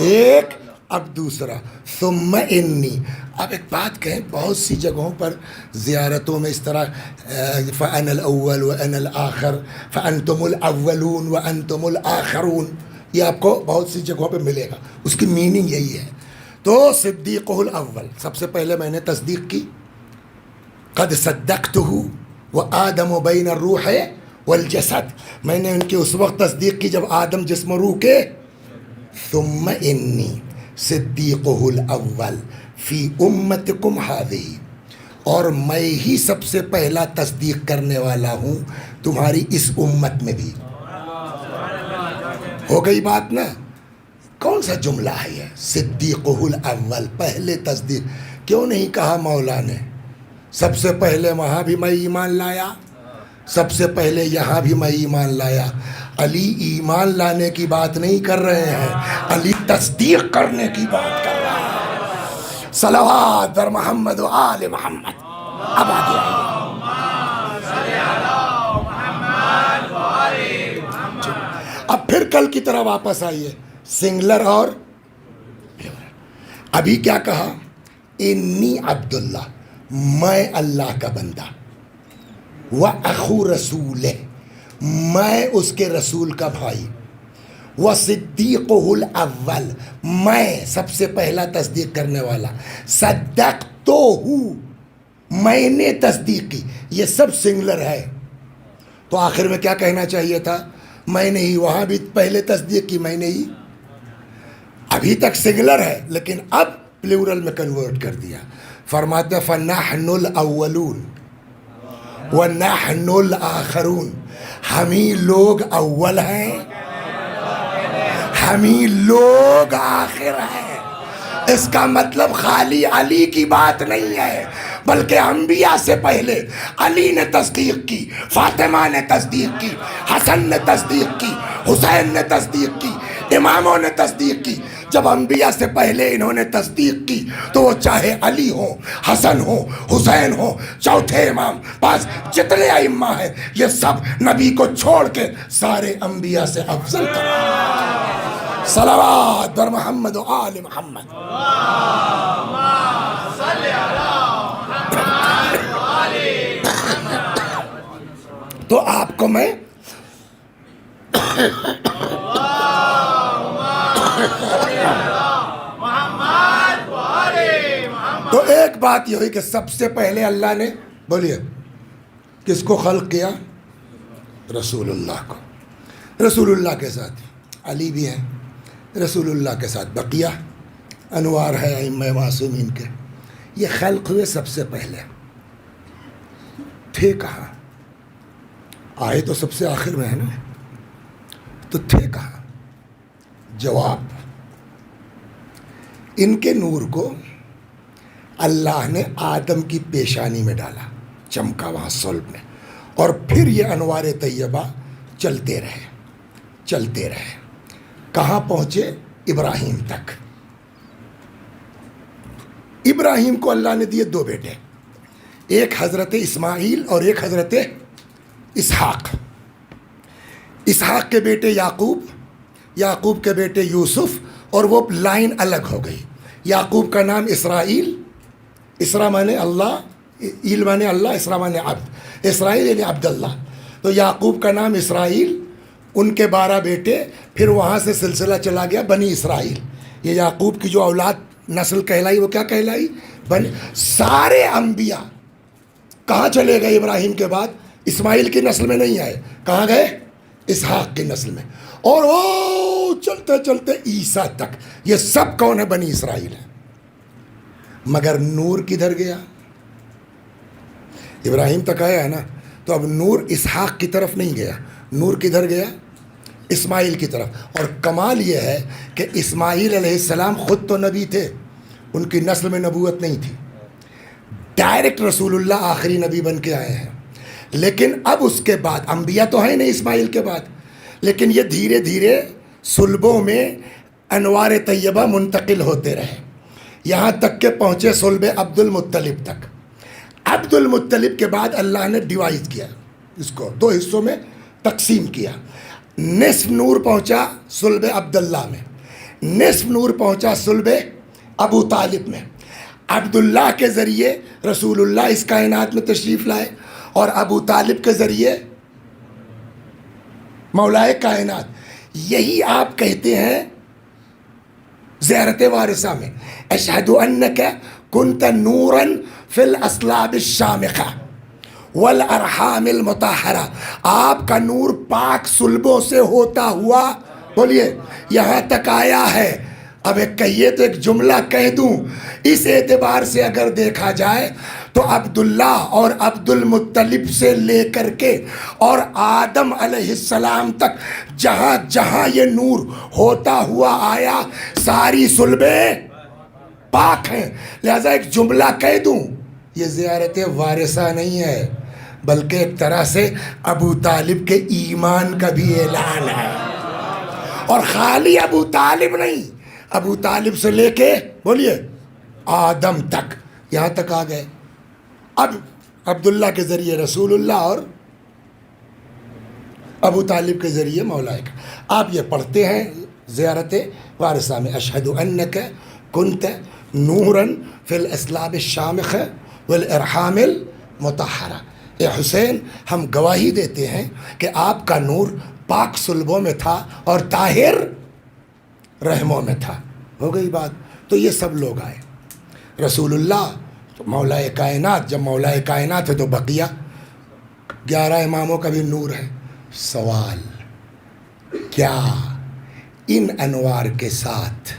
ایک. اب دوسرا ثم انی. اب ایک بات کہیں، بہت سی جگہوں پر زیارتوں میں اس طرح فأنا الأول وأنا الآخر، فأنتم الأولون وأنتم الآخرون، یہ آپ کو بہت سی جگہوں پہ ملے گا. اس کی میننگ یہی ہے. تو صدیقہ الاول، سب سے پہلے میں نے تصدیق کی. قد صدقتہ وآدم بین الروح والجسد، میں نے ان کی اس وقت تصدیق کی جب آدم جسم و روح کے. ثم انی صدیقہ الاول فی امتکم ہذہ، اور میں ہی سب سے پہلا تصدیق کرنے والا ہوں تمہاری اس امت میں بھی. ہو گئی بات نا. کون سا جملہ ہے یہ؟ صدیقہ الاول، پہلے تصدیق. کیوں نہیں کہا مولا نے سب سے پہلے وہاں بھی میں ایمان لایا، سب سے پہلے یہاں بھی میں ایمان لایا؟ علی ایمان لانے کی بات نہیں کر رہے ہیں، علی تصدیق کرنے کی بات کر رہا ہے. صلوات بر محمد و آل محمد. اب آگے اب پھر کل کی طرح واپس آئیے. سنگلر اور ابھی کیا کہا؟ انی عبداللہ، میں اللہ کا بندہ. وَأَخُو رسولہ، میں اس کے رسول کا بھائی. وَصِدِّيقُهُ الْأَوَّلِ، میں سب سے پہلا تصدیق کرنے والا. صدقتہ، میں نے تصدیق کی. یہ سب سنگلر ہے. تو آخر میں کیا کہنا چاہیے تھا؟ میں نے ہی. وہاں بھی پہلے تصدیق کی میں نے ہی. ابھی تک سنگلر ہے لیکن اب پلورل میں کنورٹ کر دیا. فرماتے فَنَحْنُ الْأَوَّلُونَ وَنَحْنُ الْآخَرُونَ، ہم ہی لوگ اول ہیں، ہم ہی لوگ آخر ہیں. اس کا مطلب خالی علی کی بات نہیں ہے، بلکہ انبیاء سے پہلے علی نے تصدیق کی، فاطمہ نے تصدیق کی، حسن نے تصدیق کی، حسین نے تصدیق کی، اماموں نے تصدیق کی. جب انبیاء سے پہلے انہوں نے تصدیق کی تو وہ چاہے علی ہوں، حسن ہوں، حسین ہوں، چوتھے امام، بس جتنے ائمہ ہیں یہ سب نبی کو چھوڑ کے سارے انبیاء سے افضل قرار. صلوات بر محمد و آل محمد. تو آپ کو میں تو ایک بات یہ ہوئی کہ سب سے پہلے اللہ نے بولیے کس کو خلق کیا؟ رسول اللہ کو. رسول اللہ کے ساتھ علی بھی ہے، رسول اللہ کے ساتھ بقیہ انوار ہے ائمہ معصومین کے. یہ خلق ہوئے سب سے پہلے. تھے کہاں؟ آئے تو سب سے آخر میں ہے نا، تو تھے کہاں؟ جواب، ان کے نور کو اللہ نے آدم کی پیشانی میں ڈالا، چمکا وہاں صلب میں، اور پھر یہ انوار طیبہ چلتے رہے. کہاں پہنچے؟ ابراہیم تک. ابراہیم کو اللہ نے دیے 2 بیٹے، ایک حضرت اسماعیل اور ایک حضرت اسحاق. اسحاق کے بیٹے یعقوب کے بیٹے یوسف، اور وہ لائن الگ ہو گئی. یعقوب کا نام اسرائیل، اسرا مانے اللہ، ایل مانے اللہ، اسرا مانے عبد، اسرائیل یعنی عبداللہ. تو یعقوب کا نام اسرائیل، ان کے 12 بیٹے، پھر وہاں سے سلسلہ چلا گیا بنی اسرائیل. یہ یعقوب کی جو اولاد نسل کہلائی وہ کیا کہلائی؟ بنی. سارے انبیاء کہاں چلے گئے ابراہیم کے بعد؟ اسماعیل کی نسل میں نہیں آئے. کہاں گئے؟ اسحاق کی نسل میں. اور وہ چلتے چلتے عیسیٰ تک. یہ سب کون ہے؟ بنی اسرائیل ہے. مگر نور کدھر گیا؟ ابراہیم تک آیا ہے نا، تو اب نور اسحاق کی طرف نہیں گیا، نور کدھر گیا؟ اسماعیل کی طرف. اور کمال یہ ہے کہ اسماعیل علیہ السلام خود تو نبی تھے، ان کی نسل میں نبوت نہیں تھی، ڈائریکٹ رسول اللہ آخری نبی بن کے آئے ہیں. لیکن اب اس کے بعد انبیاء تو ہیں نہیں اسماعیل کے بعد، لیکن یہ دھیرے دھیرے صلبوں میں انوار طیبہ منتقل ہوتے رہے، یہاں تک کہ پہنچے صلب عبد المطلب تک. عبد المطلب کے بعد اللہ نے ڈیوائز کیا، اس کو 2 حصوں میں تقسیم کیا. نصف نور پہنچا صلب عبداللہ میں، نصف نور پہنچا صلب ابو طالب میں. عبداللہ کے ذریعے رسول اللہ اس کائنات میں تشریف لائے، اور ابو طالب کے ذریعے مولا کائنات. یہی آپ کہتے ہیں زیارت وارثہ میں، اشہد انک کنت نورا فی الاصلاب الشامخہ والارحام المطہرہ. آپ کا نور پاک صلبوں سے ہوتا ہوا، بولیے، یہاں تک آیا ہے. اب ایک کہیے تو ایک جملہ کہہ دوں، اس اعتبار سے اگر دیکھا جائے تو عبداللہ اور عبد المطلب سے لے کر کے اور آدم علیہ السلام تک جہاں جہاں یہ نور ہوتا ہوا آیا، ساری صلبیں پاک ہیں. لہذا ایک جملہ کہہ دوں، یہ زیارت وارثہ نہیں ہے، بلکہ ایک طرح سے ابو طالب کے ایمان کا بھی اعلان ہے. اور خالی ابو طالب نہیں، ابو طالب سے لے کے بولیے آدم تک، یہاں تک آ گئے. اب عبداللہ کے ذریعے رسول اللہ اور ابو طالب کے ذریعے مولا کا. آپ یہ پڑھتے ہیں زیارت وارثہ میں، اشہد انک کنت نورا فی الاصلاب الشامخہ والارحام المطہرہ. اے حسین، ہم گواہی دیتے ہیں کہ آپ کا نور پاک صلبوں میں تھا اور طاہر رحموں میں تھا. ہو گئی بات. تو یہ سب لوگ آئے. رسول اللہ مولا کائنات، جب مولا کائنات ہے تو بقیہ 11 اماموں کا بھی نور ہے. سوال، کیا ان انوار کے ساتھ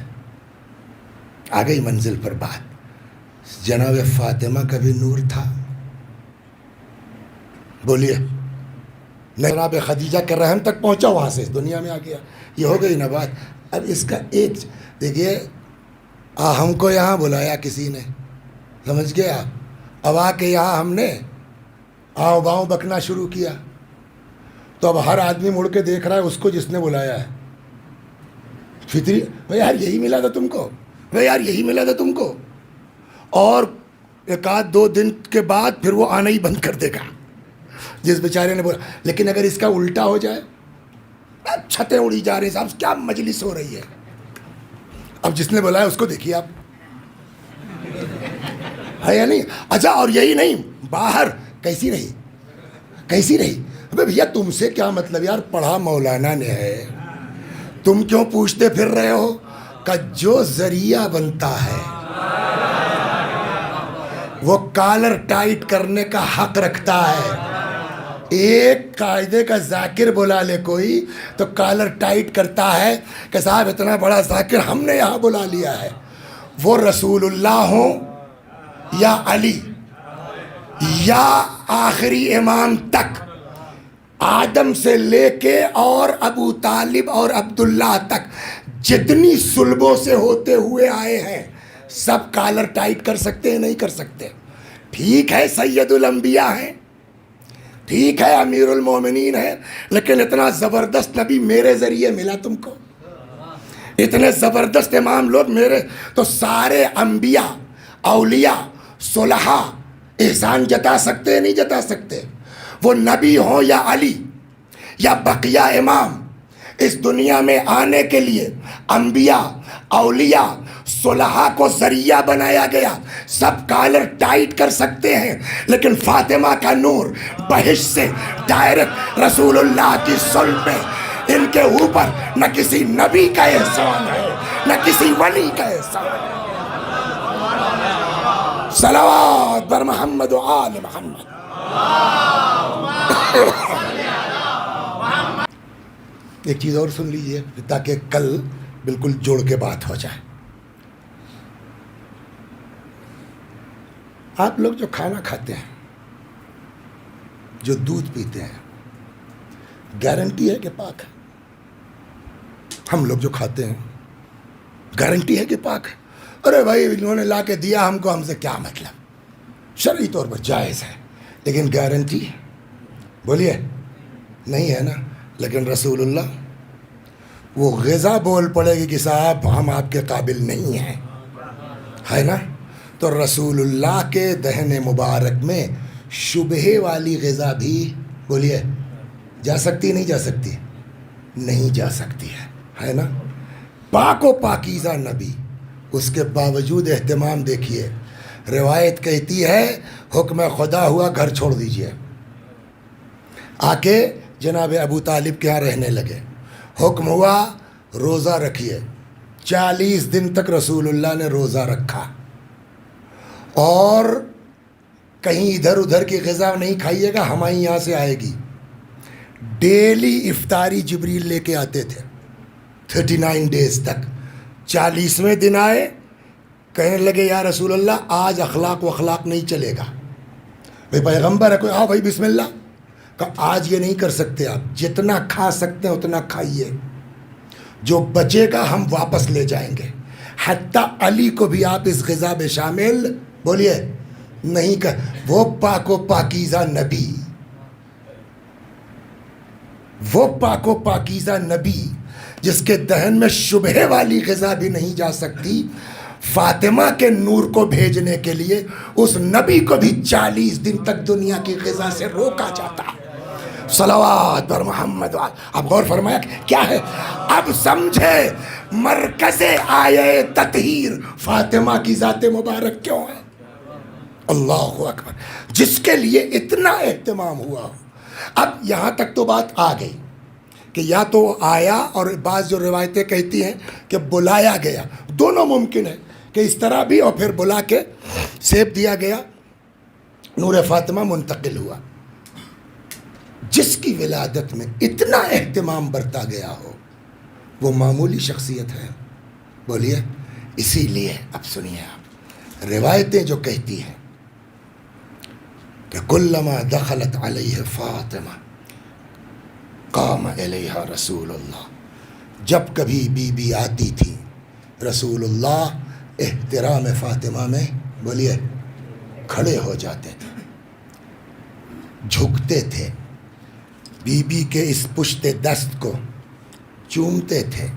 آ گئی منزل پر بات، جناب فاطمہ کا بھی نور تھا؟ بولیے. جناب خدیجہ کے رحم تک پہنچا، وہاں سے اس دنیا میں آ گیا. یہ ہو گئی نا بات. اب اس کا ایک دیکھیے، ہم کو یہاں بلایا کسی نے، سمجھ گئے آپ؟ اب آ کے یہاں ہم نے آؤ باؤں بکنا شروع کیا، تو اب ہر آدمی مڑ کے دیکھ رہا ہے اس کو جس نے بلایا ہے. فطری بھائی یار یہی ملا تھا تم کو، بھائی یار یہی ملا تھا تم کو. اور 1-2 دن کے بعد پھر وہ آنا ہی بند کر دے گا جس بیچارے نے بولا. لیکن اگر اس کا الٹا ہو جائے، چھتیں اڑی جا رہی صاحب، کیا مجلس ہو رہی ہے. اب جس نے بلایا اس کو دیکھیے آپ، ہے یا نہیں. اچھا اور یہی نہیں، باہر کیسی رہی. ابے بھیا تم سے کیا مطلب یار، پڑھا مولانا نے ہے، تم کیوں پوچھتے پھر رہے ہو؟ کہ جو ذریعہ بنتا ہے وہ کالر ٹائٹ کرنے کا حق رکھتا ہے. ایک قاعدے کا ذاکر بلا لے کوئی تو کالر ٹائٹ کرتا ہے کہ صاحب اتنا بڑا ذاکر ہم نے یہاں بلا لیا ہے. وہ رسول اللہ ہوں یا علی یا آخری امام تک، آدم سے لے کے اور ابو طالب اور عبداللہ تک جتنی صلبوں سے ہوتے ہوئے آئے ہیں سب کالر ٹائٹ کر سکتے ہیں؟ نہیں کر سکتے. ٹھیک ہے سید الانبیاء ہیں، ٹھیک ہے امیر المومنین ہے، لیکن اتنا زبردست نبی میرے ذریعے ملا تم کو، اتنے زبردست امام لوگ میرے. تو سارے انبیاء اولیاء صلحاء احسان جتا سکتے نہیں جتا سکتے؟ وہ نبی ہوں یا علی یا بقیہ امام، اس دنیا میں آنے کے لیے انبیاء اولیاء صلحاء کو ذریعہ بنایا گیا. سب کالر ٹائٹ کر سکتے ہیں، لیکن فاطمہ کا نور بہشت سے ڈائریکٹ رسول اللہ کی صلب میں، ان کے اوپر نہ کسی نبی کا احسان ہے نہ کسی ولی کا احسان ہے. صلوات بر محمد و آل محمد. ایک چیز اور سن لیجئے تاکہ کل بالکل جوڑ کے بات ہو جائے. آپ لوگ جو کھانا کھاتے ہیں، جو دودھ پیتے ہیں، گارنٹی ہے کہ پاک ہے؟ ہم لوگ جو کھاتے ہیں گارنٹی ہے کہ پاک ہے؟ ارے بھائی انہوں نے لا کے دیا ہم کو، ہم سے کیا مطلب؟ شرعی طور پر جائز ہے، لیکن گارنٹی بولیے نہیں ہے نا. لیکن رسول اللہ وہ غذا بول پڑے گی کہ صاحب ہم آپ کے قابل نہیں ہیں، ہے نا. تو رسول اللہ کے دہن مبارک میں شبہے والی غذا بھی بولیے جا سکتی نہیں جا سکتی؟ نہیں جا سکتی ہے نا. پاک و پاکیزہ نبی، اس کے باوجود اہتمام دیکھیے. روایت کہتی ہے حکم خدا ہوا گھر چھوڑ دیجئے، آ کے جناب ابو طالب کے ہاں رہنے لگے. حکم ہوا روزہ رکھیے، 40 دن تک رسول اللہ نے روزہ رکھا، اور کہیں ادھر ادھر کی غذا نہیں کھائیے گا، ہماری یہاں سے آئے گی. ڈیلی افطاری جبریل لے کے آتے تھے 39 ڈیز تک. 40ویں دن آئے، کہنے لگے یا رسول اللہ آج اخلاق و اخلاق نہیں چلے گا. بھائی پیغمبر ہے کوئی، آؤ بھائی بسم اللہ. کہ آج یہ نہیں کر سکتے، آپ جتنا کھا سکتے ہیں اتنا کھائیے، جو بچے گا ہم واپس لے جائیں گے. حتیٰ علی کو بھی آپ اس غذا میں شامل بولیے نہیں کر. وہ پاک و پاکیزہ نبی، وہ پاک و پاکیزہ نبی جس کے دہن میں شبہے والی غذا بھی نہیں جا سکتی، فاطمہ کے نور کو بھیجنے کے لیے اس نبی کو بھی 40 دن تک دنیا کی غذا سے روکا جاتا. صلوات بر محمد. اب غور فرمایا کیا ہے، اب سمجھے مرکز آیے تطہیر فاطمہ کی ذات مبارک کیوں ہے. اللہ اکبر، جس کے لیے اتنا اہتمام ہوا. اب یہاں تک تو بات آ گئی کہ یا تو آیا، اور بعض جو روایتیں کہتی ہیں کہ بلایا گیا. دونوں ممکن ہے کہ اس طرح بھی، اور پھر بلا کے سیب دیا گیا، نور فاطمہ منتقل ہوا. جس کی ولادت میں اتنا اہتمام برتا گیا ہو وہ معمولی شخصیت ہے بولیے. اسی لیے اب سنیے آپ روایتیں جو کہتی ہیں کہ کلما دخلت علیہ فاطمہ قام الیہا رسول اللہ. جب کبھی بی بی آتی تھی رسول اللہ احترام فاطمہ میں بولیے کھڑے ہو جاتے تھے، جھکتے تھے، بی بی کے اس پشت دست کو چومتے تھے.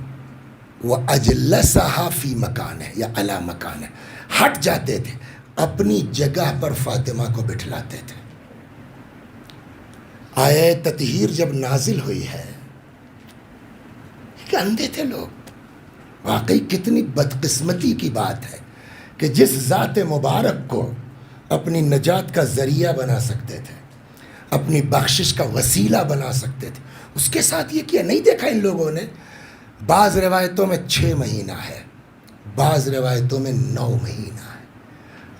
وہ اجلسہا فی مکان ہے یا علی مکان ہے، ہٹ جاتے تھے، اپنی جگہ پر فاطمہ کو بٹھلاتے تھے. آیہ تطہیر جب نازل ہوئی ہے کے اندھے تھے لوگ. واقعی کتنی بدقسمتی کی بات ہے کہ جس ذات مبارک کو اپنی نجات کا ذریعہ بنا سکتے تھے, اپنی بخشش کا وسیلہ بنا سکتے تھے, اس کے ساتھ یہ کیا. نہیں دیکھا ان لوگوں نے؟ بعض روایتوں میں 6 مہینہ ہے, بعض روایتوں میں 9 مہینہ ہے.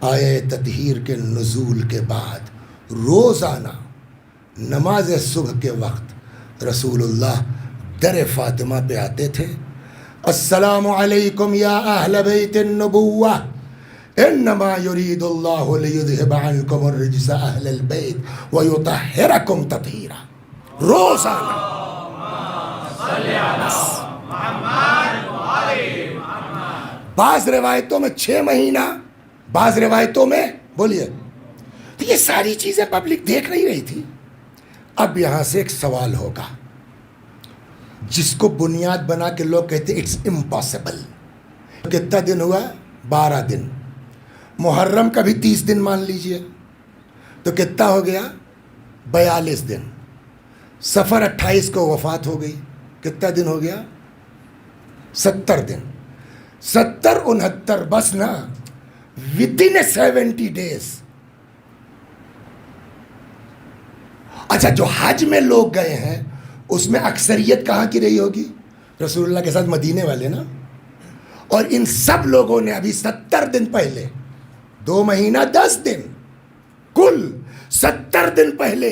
آیہ تطہیر کے نزول کے بعد روزانہ نماز صبح کے وقت رسول اللہ در فاطمہ پہ آتے تھے. السلام علیکم یا اہل بیت النبوہ انما یرید اللہ لیذہب عنکم الرجس اہل البیت ویطہرکم تطہیرا. روزانہ بعض روایتوں میں 6 مہینہ, بعض روایتوں میں بولیے. تو یہ ساری چیزیں پبلک دیکھ نہیں رہی تھی. اب یہاں سے ایک سوال ہوگا جس کو بنیاد بنا کے لوگ کہتے ہیں اٹس امپاسبل. کتنا دن ہوا؟ 12 دن. محرم کا بھی 30 دن مان لیجئے تو کتنا ہو گیا؟ 42 دن. سفر 28 کو وفات ہو گئی, کتنا دن ہو گیا؟ 70 دن. 70 69 بس نا, ودن 70 days. اچھا, جو حج میں لوگ گئے ہیں اس میں اکثریت کہاں کی رہی ہوگی؟ رسول اللہ کے ساتھ مدینے والے نا. اور ان سب لوگوں نے ابھی 70 دن پہلے, 2 مہینہ 10 دن, کل 70 دن پہلے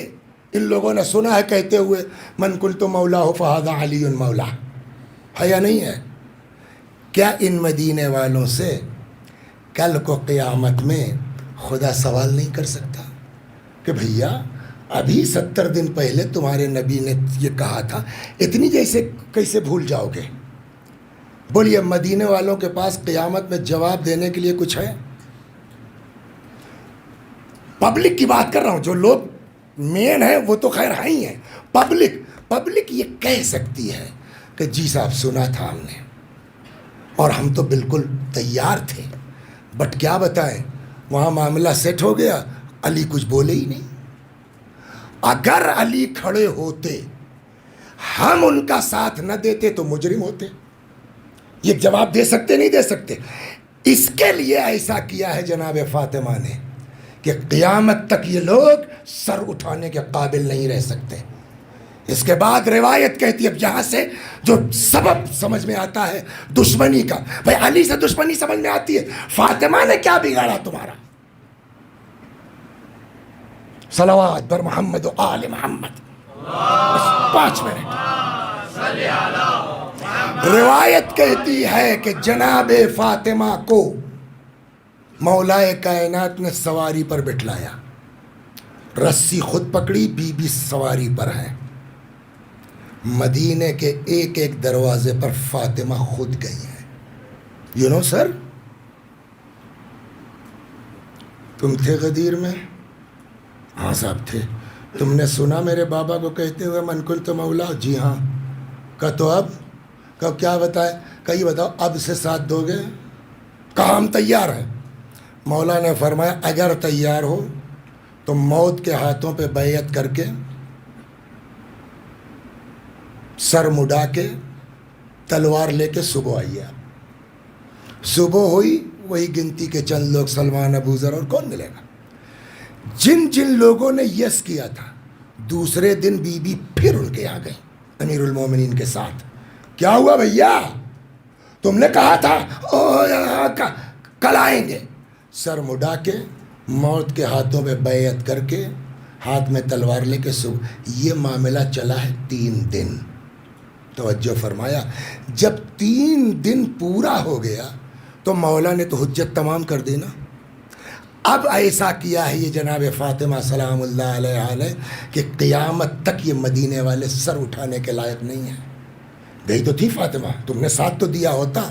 ان لوگوں نے سنا ہے کہتے ہوئے من قلت مولا فہذا علی مولا. ہے یا نہیں ہے؟ کیا ان مدینے والوں سے کل کو قیامت میں خدا سوال نہیں کر سکتا کہ بھیا ابھی 70 دن پہلے تمہارے نبی نے یہ کہا تھا, اتنی جیسے کیسے بھول جاؤ گے؟ بولیے, مدینے والوں کے پاس قیامت میں جواب دینے کے لیے کچھ ہے؟ پبلک کی بات کر رہا ہوں, جو لوگ مین ہیں وہ تو خیر ہیں ہی ہیں. پبلک یہ کہہ سکتی ہے کہ جی صاحب سنا تھا ہم نے اور ہم تو بالکل تیار تھے, بٹ کیا بتائیں وہاں معاملہ سیٹ ہو گیا, علی کچھ بولے ہی نہیں. اگر علی کھڑے ہوتے, ہم ان کا ساتھ نہ دیتے تو مجرم ہوتے. یہ جواب دے سکتے نہیں دے سکتے. اس کے لیے ایسا کیا ہے جناب فاطمہ نے کہ قیامت تک یہ لوگ سر اٹھانے کے قابل نہیں رہ سکتے. اس کے بعد روایت کہتی ہے, اب یہاں سے جو سبب سمجھ میں آتا ہے دشمنی کا, بھائی علی سے دشمنی سمجھ میں آتی ہے, فاطمہ نے کیا بگاڑا تمہارا؟ صلوات بر محمد و آل محمد. 5 منٹ. روایت کہتی ہے کہ جناب فاطمہ کو مولائے کائنات نے سواری پر بٹھلایا, رسی خود پکڑی, بی بی سواری پر ہے. مدینے کے ایک ایک دروازے پر فاطمہ خود گئی ہیں. یو نو سر, تم تھے غدیر میں؟ ہاں صاحب تھے. تم نے سنا میرے بابا کو کہتے ہوئے من قلت مولا؟ جی ہاں. کہا تو اب؟ کہا کیا بتائے؟ کہی بتاؤ, اب سے ساتھ دو گے؟ کہا ہم تیار ہیں. مولا نے فرمایا اگر تیار ہو تو موت کے ہاتھوں پہ بیعت کر کے, سر مڈا کے, تلوار لے کے صبح آئیے. صبح ہوئی, وہی گنتی کے چند لوگ, سلمان, ابو ذر, اور کون ملے گا. جن جن لوگوں نے یس کیا تھا, دوسرے دن بی بی پھر ان کے یہاں گئی امیر المومنین کے ساتھ. کیا ہوا بھیا؟ تم نے کہا تھا کل آئیں گے. سر مڈا کے, موت کے ہاتھوں پہ بیعت کر کے, ہاتھ میں تلوار لے کے صبح. یہ معاملہ چلا ہے 3 دن. توجہ فرمایا. جب 3 دن پورا ہو گیا تو مولا نے تو حجت تمام کر دی نا. اب ایسا کیا ہے یہ جناب فاطمہ سلام اللہ علیہ کہ قیامت تک یہ مدینے والے سر اٹھانے کے لائق نہیں ہیں. گئی تو تھی فاطمہ, تم نے ساتھ تو دیا ہوتا.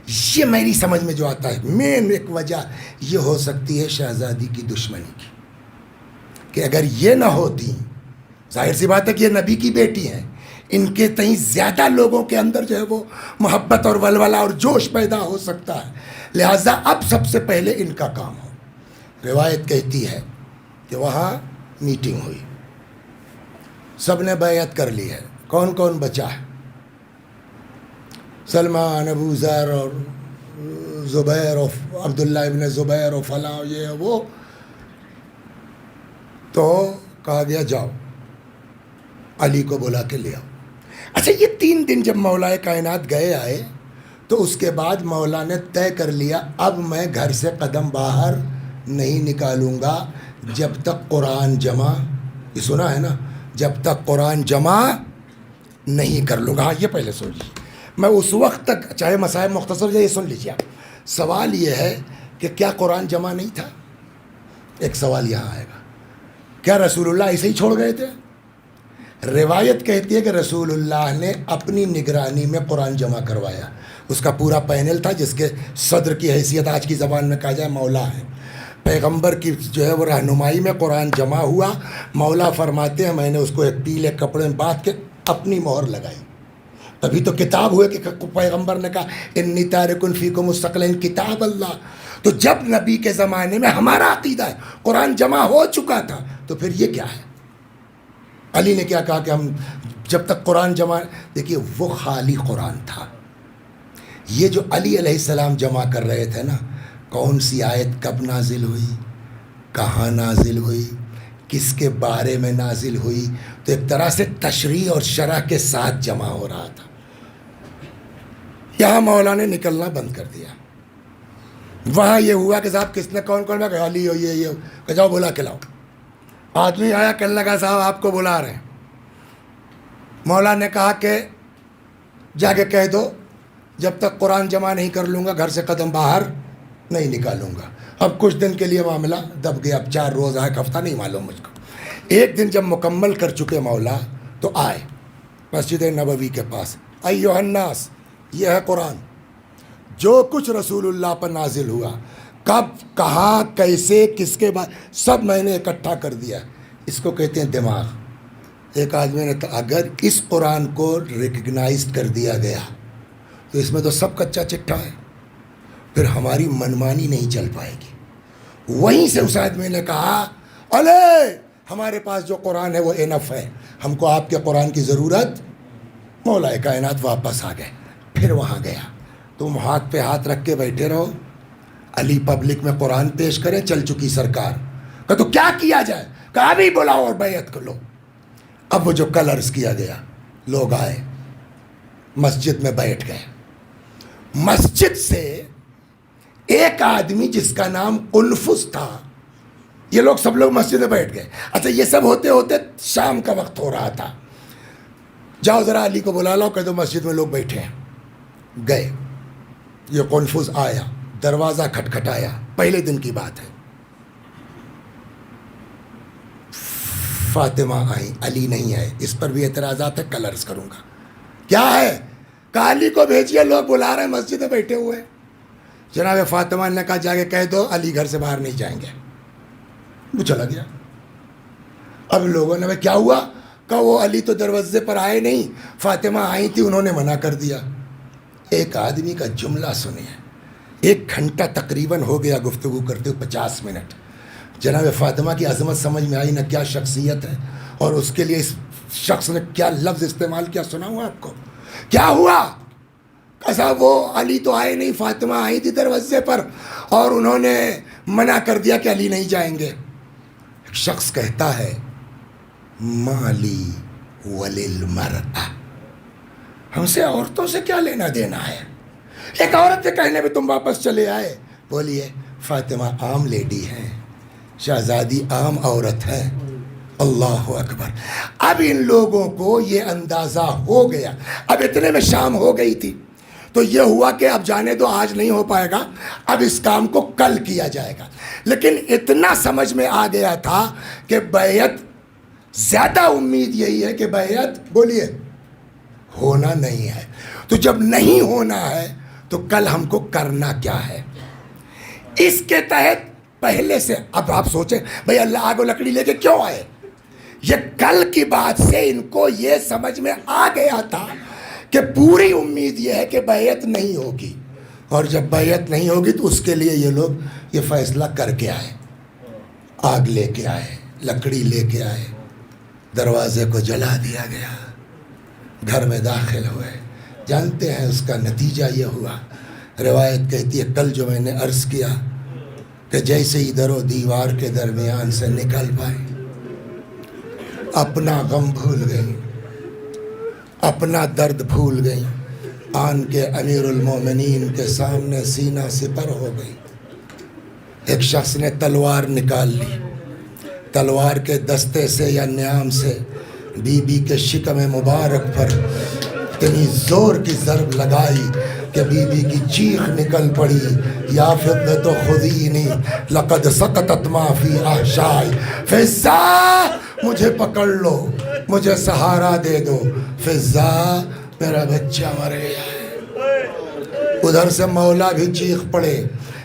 یہ میری سمجھ میں جو آتا ہے مین ایک وجہ یہ ہو سکتی ہے شہزادی کی دشمنی کی, کہ اگر یہ نہ ہوتی, ظاہر سی بات ہے کہ یہ نبی کی بیٹی ہیں, ان کے تئیں زیادہ لوگوں کے اندر جو ہے وہ محبت اور ولولہ اور جوش پیدا ہو سکتا ہے. لہٰذا اب سب سے پہلے ان کا کام ہو. روایت کہتی ہے کہ وہاں میٹنگ ہوئی, سب نے بیعت کر لی ہے. کون کون بچا ہے؟ سلمان، ابو ذر اور زبیر اور عبداللہ ابن زبیر اور فلاں یہ وہ. تو کہا گیا جاؤ علی کو بلا کے لے آؤ. اچھا یہ 3 دن جب مولا کائنات گئے آئے تو اس کے بعد مولا نے طے کر لیا اب میں گھر سے قدم باہر نہیں نکالوں گا جب تک قرآن جمع، یہ سنا ہے نا، جب تک قرآن جمع نہیں کر لوں گا. ہاں یہ پہلے سن لیجیے، میں اس وقت تک چاہے مسائل مختصر جائے، یہ سن لیجیے آپ. سوال یہ ہے کہ کیا قرآن جمع نہیں تھا؟ ایک سوال یہاں آئے گا. کیا رسول اللہ ایسے ہی چھوڑ گئے تھے؟ روایت کہتی ہے کہ رسول اللہ نے اپنی نگرانی میں قرآن جمع کروایا. اس کا پورا پینل تھا جس کے صدر کی حیثیت آج کی زبان میں کہا جائے مولا ہے. پیغمبر کی جو ہے وہ رہنمائی میں قرآن جمع ہوا. مولا فرماتے ہیں میں نے اس کو ایک پیلے کپڑے میں باندھ کے اپنی مہر لگائی. تبھی تو کتاب ہوئے کہ پیغمبر نے کہا انی تارک فیکم مستقلین کتاب اللہ. تو جب نبی کے زمانے میں ہمارا عقیدہ ہے قرآن جمع ہو چکا تھا تو پھر یہ کیا ہے؟ علی نے کیا کہا کہ ہم جب تک قرآن جمع، دیکھیے وہ خالی قرآن تھا. یہ جو علی علیہ السلام جمع کر رہے تھے نا، کون سی آیت کب نازل ہوئی، کہاں نازل ہوئی، کس کے بارے میں نازل ہوئی، تو ایک طرح سے تشریح اور شرح کے ساتھ جمع ہو رہا تھا. یہاں مولا نے نکلنا بند کر دیا. وہاں یہ ہوا کہ صاحب کس نے کون کون میں کہا علی ہو یہ کہ جاؤ بلا کے لاؤ. آدمی آیا کہنے لگا صاحب آپ کو بلا رہے ہیں. مولا نے کہا کہ جا کے کہہ دو جب تک قرآن جمع نہیں کر لوں گا گھر سے قدم باہر نہیں نکالوں گا. اب کچھ دن کے لیے معاملہ دب گیا. اب 4 روز آئے، ہفتہ نہیں معلوم مجھ کو. ایک دن جب مکمل کر چکے مولا تو آئے مسجد نبوی کے پاس. ایھا الناس، یہ ہے قرآن جو کچھ رسول اللہ پر نازل ہوا، کب کہاں کیسے کس کے بعد سب میں نے اکٹھا کر دیا. اس کو کہتے ہیں دماغ. ایک آدمی نے کہا اگر اس قرآن کو ریکگنائز کر دیا گیا تو اس میں تو سب کچا چٹھا ہے، پھر ہماری منمانی نہیں چل پائے گی. وہیں سے اس آدمی نے کہا الے ہمارے پاس جو قرآن ہے وہ انف ہے، ہم کو آپ کے قرآن کی ضرورت. مولا کائنات واپس آ گئے. پھر وہاں گیا. تم ہاتھ پہ ہاتھ رکھ کے بیٹھے رہو، علی پبلک میں قرآن پیش کرے، چل چکی سرکار. کہ تو کیا کیا جائے؟ کہا ابھی بلاؤ اور بیعت کر لو. اب وہ جو کل عرض کیا گیا، لوگ آئے مسجد میں بیٹھ گئے. مسجد سے ایک آدمی جس کا نام قنفذ تھا، یہ لوگ سب لوگ مسجد میں بیٹھ گئے. اچھا یہ سب ہوتے ہوتے شام کا وقت ہو رہا تھا. جاؤ ذرا علی کو بلا لاؤ، کہہ دو مسجد میں لوگ بیٹھے ہیں. گئے. یہ قنفذ آیا، دروازہ کھٹکھٹایا. پہلے دن کی بات ہے. فاطمہ آئی، علی نہیں آئے. اس پر بھی اعتراضات ہے، کل عرض کروں گا. کیا ہے؟ کہ علی کو بھیجیے، لوگ بلا رہے ہیں، مسجد میں بیٹھے ہوئے. جناب فاطمہ نے کہا جا کے کہہ دو علی گھر سے باہر نہیں جائیں گے. وہ چلا گیا. اب لوگوں نے کیا ہوا؟ کہ وہ علی تو دروازے پر آئے نہیں، فاطمہ آئی تھی، انہوں نے منع کر دیا. ایک آدمی کا جملہ سنیے. 1 گھنٹہ تقریباً ہو گیا گفتگو کرتے ہوئے، 50 منٹ. جناب فاطمہ کی عظمت سمجھ میں آئی نہ، کیا شخصیت ہے، اور اس کے لیے اس شخص نے کیا لفظ استعمال کیا. سنا ہوا آپ کو؟ کیا ہوا؟ ایسا وہ علی تو آئے نہیں، فاطمہ آئی تھی دروازے پر اور انہوں نے منع کر دیا کہ علی نہیں جائیں گے. ایک شخص کہتا ہے مالی وللمرأة، ہم سے عورتوں سے کیا لینا دینا ہے؟ ایک عورت کے کہنے پہ تم واپس چلے آئے. بولیے فاطمہ عام لیڈی ہیں، شہزادی عام عورت ہے. اللہ اکبر. اب ان لوگوں کو یہ اندازہ ہو گیا. اب اتنے میں شام ہو گئی تھی تو یہ ہوا کہ اب جانے دو، آج نہیں ہو پائے گا، اب اس کام کو کل کیا جائے گا. لیکن اتنا سمجھ میں آ گیا تھا کہ بیعت، زیادہ امید یہی ہے کہ بیعت بولیے ہونا نہیں ہے. تو جب نہیں ہونا ہے تو کل ہم کو کرنا کیا ہے؟ اس کے تحت پہلے سے اب آپ سوچیں بھئی اللہ آگ و لکڑی لے کے کیوں آئے؟ یہ کل کی بات سے ان کو یہ سمجھ میں آ گیا تھا کہ پوری امید یہ ہے کہ بیعت نہیں ہوگی، اور جب بیعت نہیں ہوگی تو اس کے لیے یہ لوگ یہ فیصلہ کر کے آئے. آگ لے کے آئے، لکڑی لے کے آئے، دروازے کو جلا دیا گیا، گھر میں داخل ہوئے. جانتے ہیں اس کا نتیجہ یہ ہوا، روایت کہتی ہے کل جو میں نے عرض کیا کہ جیسے ہی در و دیوار کے درمیان سے نکل پائے، اپنا غم بھول گئی، اپنا درد بھول گئی، آن کے امیر المومنین کے سامنے سینہ سپر ہو گئی۔ ایک شخص نے تلوار نکال لی، تلوار کے دستے سے یا نیام سے بی بی کے شکم مبارک پر اتنی زور کی ضرب لگائی کہ بی بی کی چیخ نکل پڑی، یا فضلۃ خذینی لقد سقطت ما فی احشائی، فضہ مجھے پکڑ لو، مجھے سہارا دے دو، فضہ میرا بچہ مر گیا ہے۔ ادھر سے مولا بھی چیخ پڑے،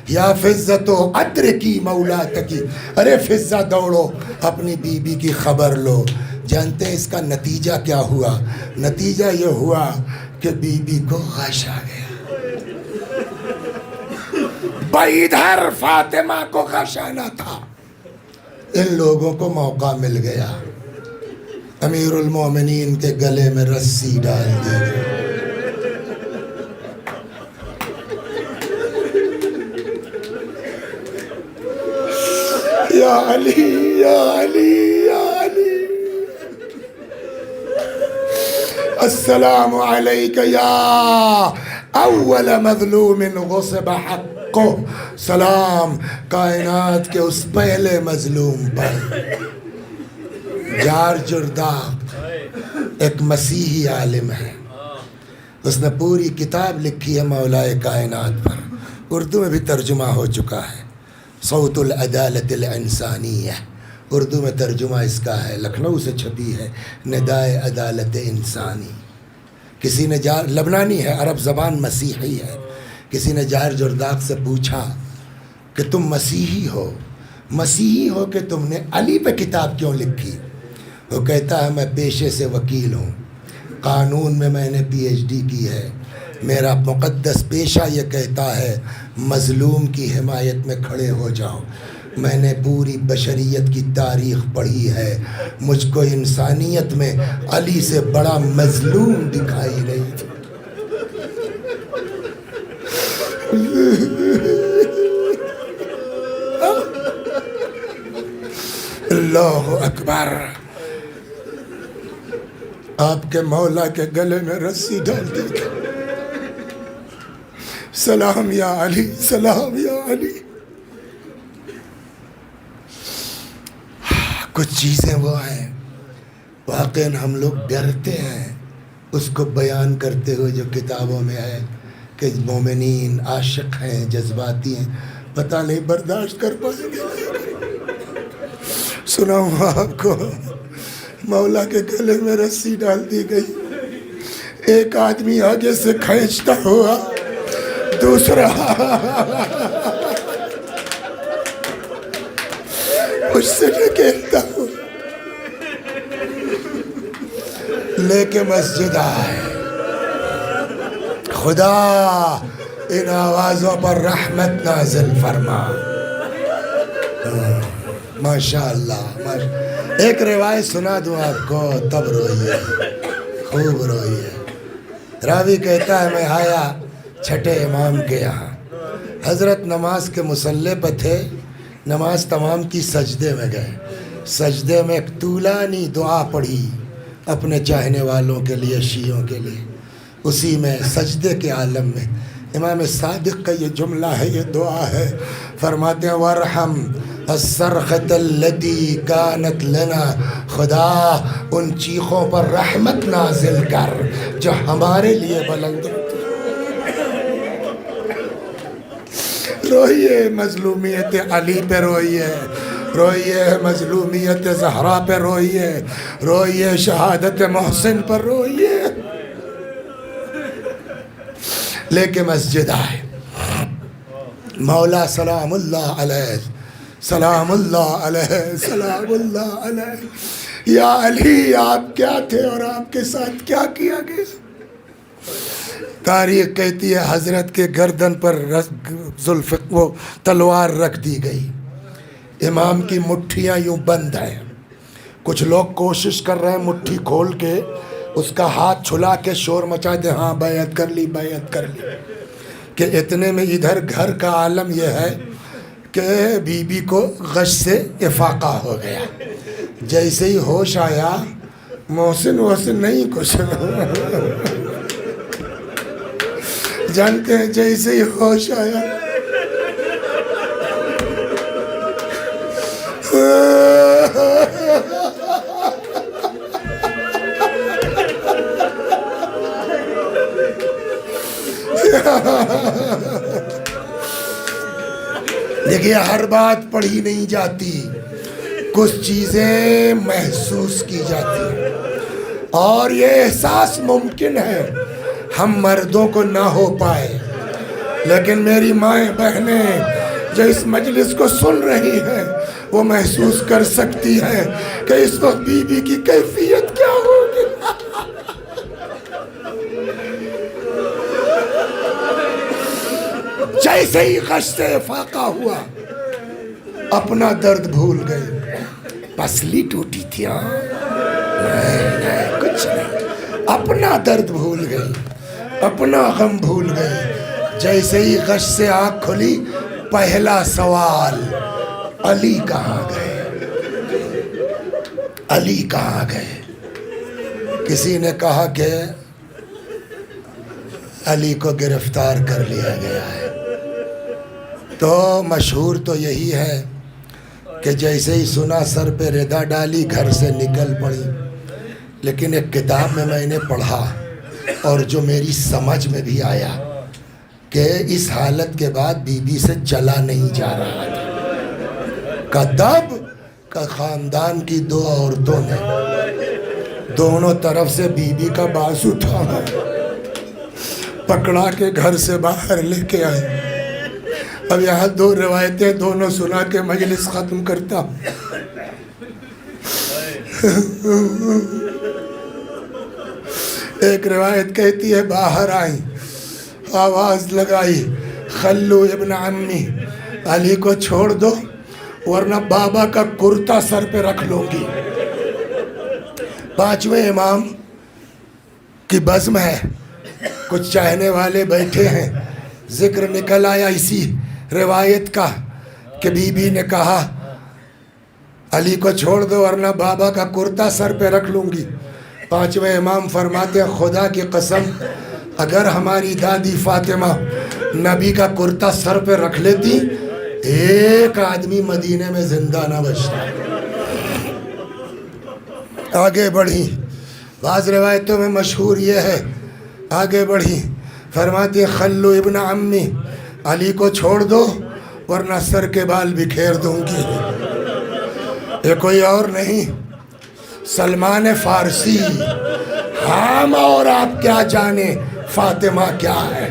یا فضہ ادرکی مولا تکی، ارے فضہ دوڑو اپنی بی بی کی خبر لو۔ جانتے ہیں اس کا نتیجہ کیا ہوا؟ نتیجہ یہ ہوا کہ بی بی کو غش آ گیا، ادھر فاطمہ کو غش آنا تھا، ان لوگوں کو موقع مل گیا، امیر المومنین کے گلے میں رسی ڈال دی گئی۔ یا علی یا علی یا علی، السلام علیک یا اول مظلوم غصب حقہ، سلام کائنات کے اس پہلے مظلوم پر۔ جارج جرداق ایک مسیحی عالم ہے، اس نے پوری کتاب لکھی ہے مولا کائنات پر، اردو میں بھی ترجمہ ہو چکا ہے، صوت العدالت الانسانیہ، اردو میں ترجمہ اس کا ہے، لکھنؤ سے چھپی ہے، ندائے عدالت انسانی۔ کسی نے لبنانی ہے، عرب زبان مسیحی ہے، کسی نے جارج جرداق سے پوچھا کہ تم مسیحی ہو کہ تم نے علی پہ کتاب کیوں لکھی؟ وہ کہتا ہے میں پیشے سے وکیل ہوں، قانون میں نے پی ایچ ڈی کی ہے، میرا مقدس پیشہ یہ کہتا ہے مظلوم کی حمایت میں کھڑے ہو جاؤ، میں نے پوری بشریت کی تاریخ پڑھی ہے، مجھ کو انسانیت میں علی سے بڑا مظلوم دکھائی نہیں۔ اللہ اکبر، آپ کے مولا کے گلے میں رسی ڈال دی گئی، سلام یا علی، سلام یا علی۔ کچھ چیزیں وہ ہیں واقعاً ہم لوگ ڈرتے ہیں اس کو بیان کرتے ہوئے جو کتابوں میں ہے کہ مومنین عاشق ہیں، جذباتی ہیں، پتہ نہیں برداشت کر پائیں گے۔ سناؤں آپ کو، مولا کے گلے میں رسی ڈال دی گئی، ایک آدمی آگے سے کھینچتا ہوا، دوسرا اس سے نکلتا ہوا لے کے مسجد آئے۔ خدا ان آوازوں پر رحمت نازل فرما۔ ماشاءاللہ، ایک روایت سنا دوں آپ کو، تب روئیے، خوب روئیے۔ راوی کہتا ہے میں آیا چھٹے امام کے یہاں، حضرت نماز کے مصلی پہ تھے، نماز تمام کی، سجدے میں گئے، سجدے میں ایک طولانی دعا پڑھی اپنے چاہنے والوں کے لیے، شیعوں کے لیے، اسی میں سجدے کے عالم میں امام صادق کا یہ جملہ ہے، یہ دعا ہے، فرماتے ہیں وَارْحَمْ الصَّرْخَةَ الَّتِي كَانَتْ لَنَا، خدا ان چیخوں پر رحمت نازل کر جو ہمارے لیے بلند ہوتی۔ روئیے مظلومیت علی پہ، روئیے مظلومیت زہرا پہ، روئیے شہادت محسن پر، روئیے۔ لے کے مسجد آئے، مولا سلام اللہ علیہ، سلام اللہ علیہ، سلام اللہ علیہ، یا علی آپ کیا تھے اور آپ کے ساتھ کیا کیا گیا؟ تاریخ کہتی ہے حضرت کے گردن پر وہ تلوار رکھ دی گئی، امام کی مٹھیاں یوں بند ہیں، کچھ لوگ کوشش کر رہے ہیں مٹھی کھول کے اس کا ہاتھ چھلا کے شور مچا دے ہاں بیعت کر لی بیعت کر لی، کہ اتنے میں ادھر گھر کا عالم یہ ہے کہ بی بی کو غش سے افاقہ ہو گیا۔ جیسے ہی ہوش آیا، محسن نہیں کچھ جانتے ہیں، جیسے ہی ہوش آیا دیکھیے ہر بات پڑھی نہیں جاتی، کچھ چیزیں محسوس کی جاتی ہیں، اور یہ احساس ممکن ہے ہم مردوں کو نہ ہو پائے، لیکن میری مائیں بہنیں جو اس مجلس کو سن رہی ہیں وہ محسوس کر سکتی ہیں کہ اس وقت بی بی کی کیفیت کیا ہوگی۔ جیسے ہی غش سے افاقہ ہوا، اپنا درد بھول گئی، پسلی ٹوٹی تھی، نہیں کچھ نہیں، اپنا درد بھول گئی، اپنا غم بھول گئی۔ جیسے ہی غش سے آنکھ کھلی، پہلا سوال، علی کہاں گئے؟ علی کہاں گئے؟ کسی نے کہا کہ علی کو گرفتار کر لیا گیا ہے۔ تو مشہور تو یہی ہے کہ جیسے ہی سنا سر پہ ردا ڈالی، گھر سے نکل پڑی۔ لیکن ایک کتاب میں نے پڑھا اور جو میری سمجھ میں بھی آیا کہ اس حالت کے بعد بی بی سے چلا نہیں جا رہا تھا۔ کدب کا خاندان کی دو عورتوں نے دونوں طرف سے بی بی کا بازو تھاما، پکڑا کے گھر سے باہر لے کے آئے۔ اب یہاں دو روایتیں دونوں سنا کے مجلس ختم کرتا۔ ایک روایت کہتی ہے باہر آئی، آواز لگائی، خلو ابن عمی، علی کو چھوڑ دو ورنہ بابا کا کرتا سر پہ رکھ لوں گی۔ پانچویں امام کی بزم ہے، کچھ چاہنے والے بیٹھے ہیں، ذکر نکل آیا اسی روایت کا کہ بی بی نے کہا علی کو چھوڑ دو ورنہ بابا کا کرتا سر پہ رکھ لوں گی۔ پانچویں امام فرماتے ہیں خدا کی قسم اگر ہماری دادی فاطمہ نبی کا کرتا سر پہ رکھ لیتی، ایک آدمی مدینے میں زندہ نہ بچتا۔ آگے بڑھی، بعض روایتوں میں مشہور یہ ہے، آگے بڑھی فرماتے خلو ابن عمی، علی کو چھوڑ دو ورنہ سر کے بال بکھیر دوں گی۔ یہ کوئی اور نہیں، سلمان فارسی۔ ہم اور آپ کیا جانے فاطمہ کیا ہے،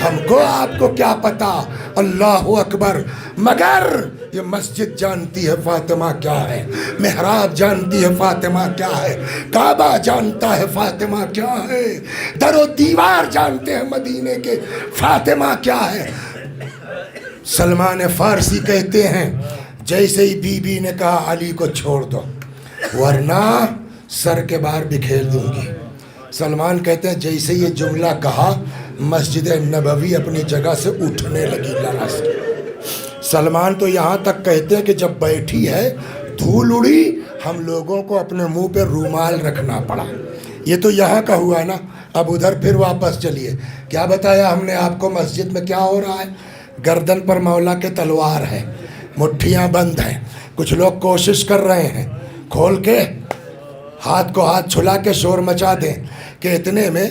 ہم کو آپ کو کیا پتا، اللہ اکبر، مگر یہ مسجد جانتی ہے فاطمہ کیا ہے، محراب جانتی ہے فاطمہ کیا ہے، کعبہ جانتا ہے فاطمہ کیا ہے، در و دیوار جانتے ہیں مدینے کے فاطمہ کیا ہے۔ سلمان فارسی کہتے ہیں جیسے ہی بی بی نے کہا علی کو چھوڑ دو ورنہ سر کے بال بکھیر دوں گی، سلمان کہتے ہیں جیسے یہ جملہ کہا مسجد نبوی اپنی جگہ سے اٹھنے لگی لرز کے۔ سلمان تو یہاں تک کہتے ہیں کہ جب بیٹھی ہے دھول اڑی، ہم لوگوں کو اپنے منہ پہ رومال رکھنا پڑا۔ یہ تو یہاں کا ہوا نا، اب ادھر پھر واپس چلیے۔ کیا بتایا ہم نے آپ کو مسجد میں کیا ہو رہا ہے؟ گردن پر مولا کے تلوار ہے، مٹھیاں بند ہیں، کچھ لوگ کوشش کر رہے ہیں کھول کے ہاتھ کو ہاتھ چھلا کے شور مچا دیں کہ اتنے میں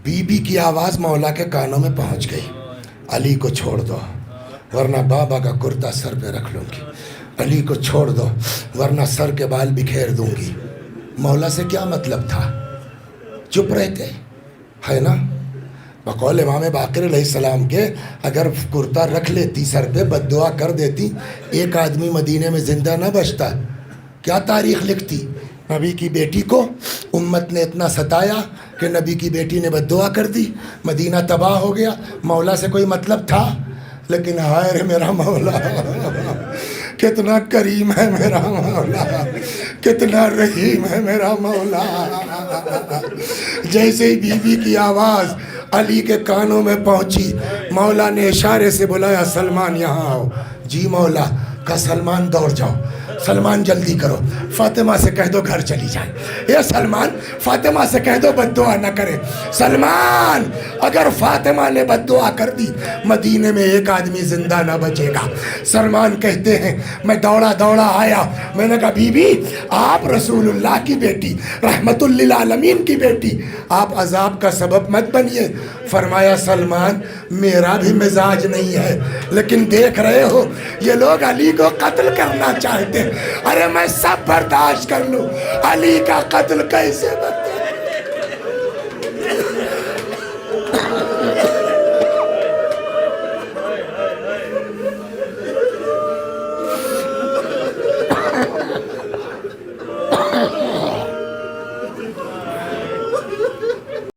بی بی کی آواز مولا کے کانوں میں پہنچ گئی، علی کو چھوڑ دو ورنہ بابا کا کرتا سر پہ رکھ لوں گی، علی کو چھوڑ دو ورنہ سر کے بال بکھیر دوں گی۔ مولا سے کیا مطلب تھا؟ چپ رہتے ہے نا؟ بقول امام باقر علیہ السلام کے اگر کرتا رکھ لیتی سر پہ بد دعا کر دیتی، ایک آدمی مدینے میں زندہ نہ بچتا، کیا تاریخ لکھتی؟ نبی کی بیٹی کو امت نے اتنا ستایا کہ نبی کی بیٹی نے بد دعا کر دی، مدینہ تباہ ہو گیا۔ مولا سے کوئی مطلب تھا؟ لیکن ہائے رے میرا مولا، کتنا کریم ہے میرا مولا، کتنا رحیم ہے میرا مولا۔ جیسے ہی بی بی کی آواز علی کے کانوں میں پہنچی، مولا نے اشارے سے بلایا سلمان یہاں آؤ۔ جی مولا۔ کہا سلمان دوڑ جاؤ، سلمان جلدی کرو، فاطمہ سے کہہ دو گھر چلی جائے۔ یہ سلمان فاطمہ سے کہہ دو بد دعا نہ کرے۔ سلمان اگر فاطمہ نے بد دعا کر دی مدینے میں ایک آدمی زندہ نہ بچے گا۔ سلمان کہتے ہیں میں دوڑا دوڑا آیا، میں نے کہا بی بی آپ رسول اللہ کی بیٹی، رحمت للعالمین کی بیٹی، آپ عذاب کا سبب مت بنیے۔ فرمایا سلمان میرا بھی مزاج نہیں ہے، لیکن دیکھ رہے ہو یہ لوگ علی کو قتل کرنا چاہتے ہیں، ارے میں سب برداشت کر لوں، علی کا قتل کیسے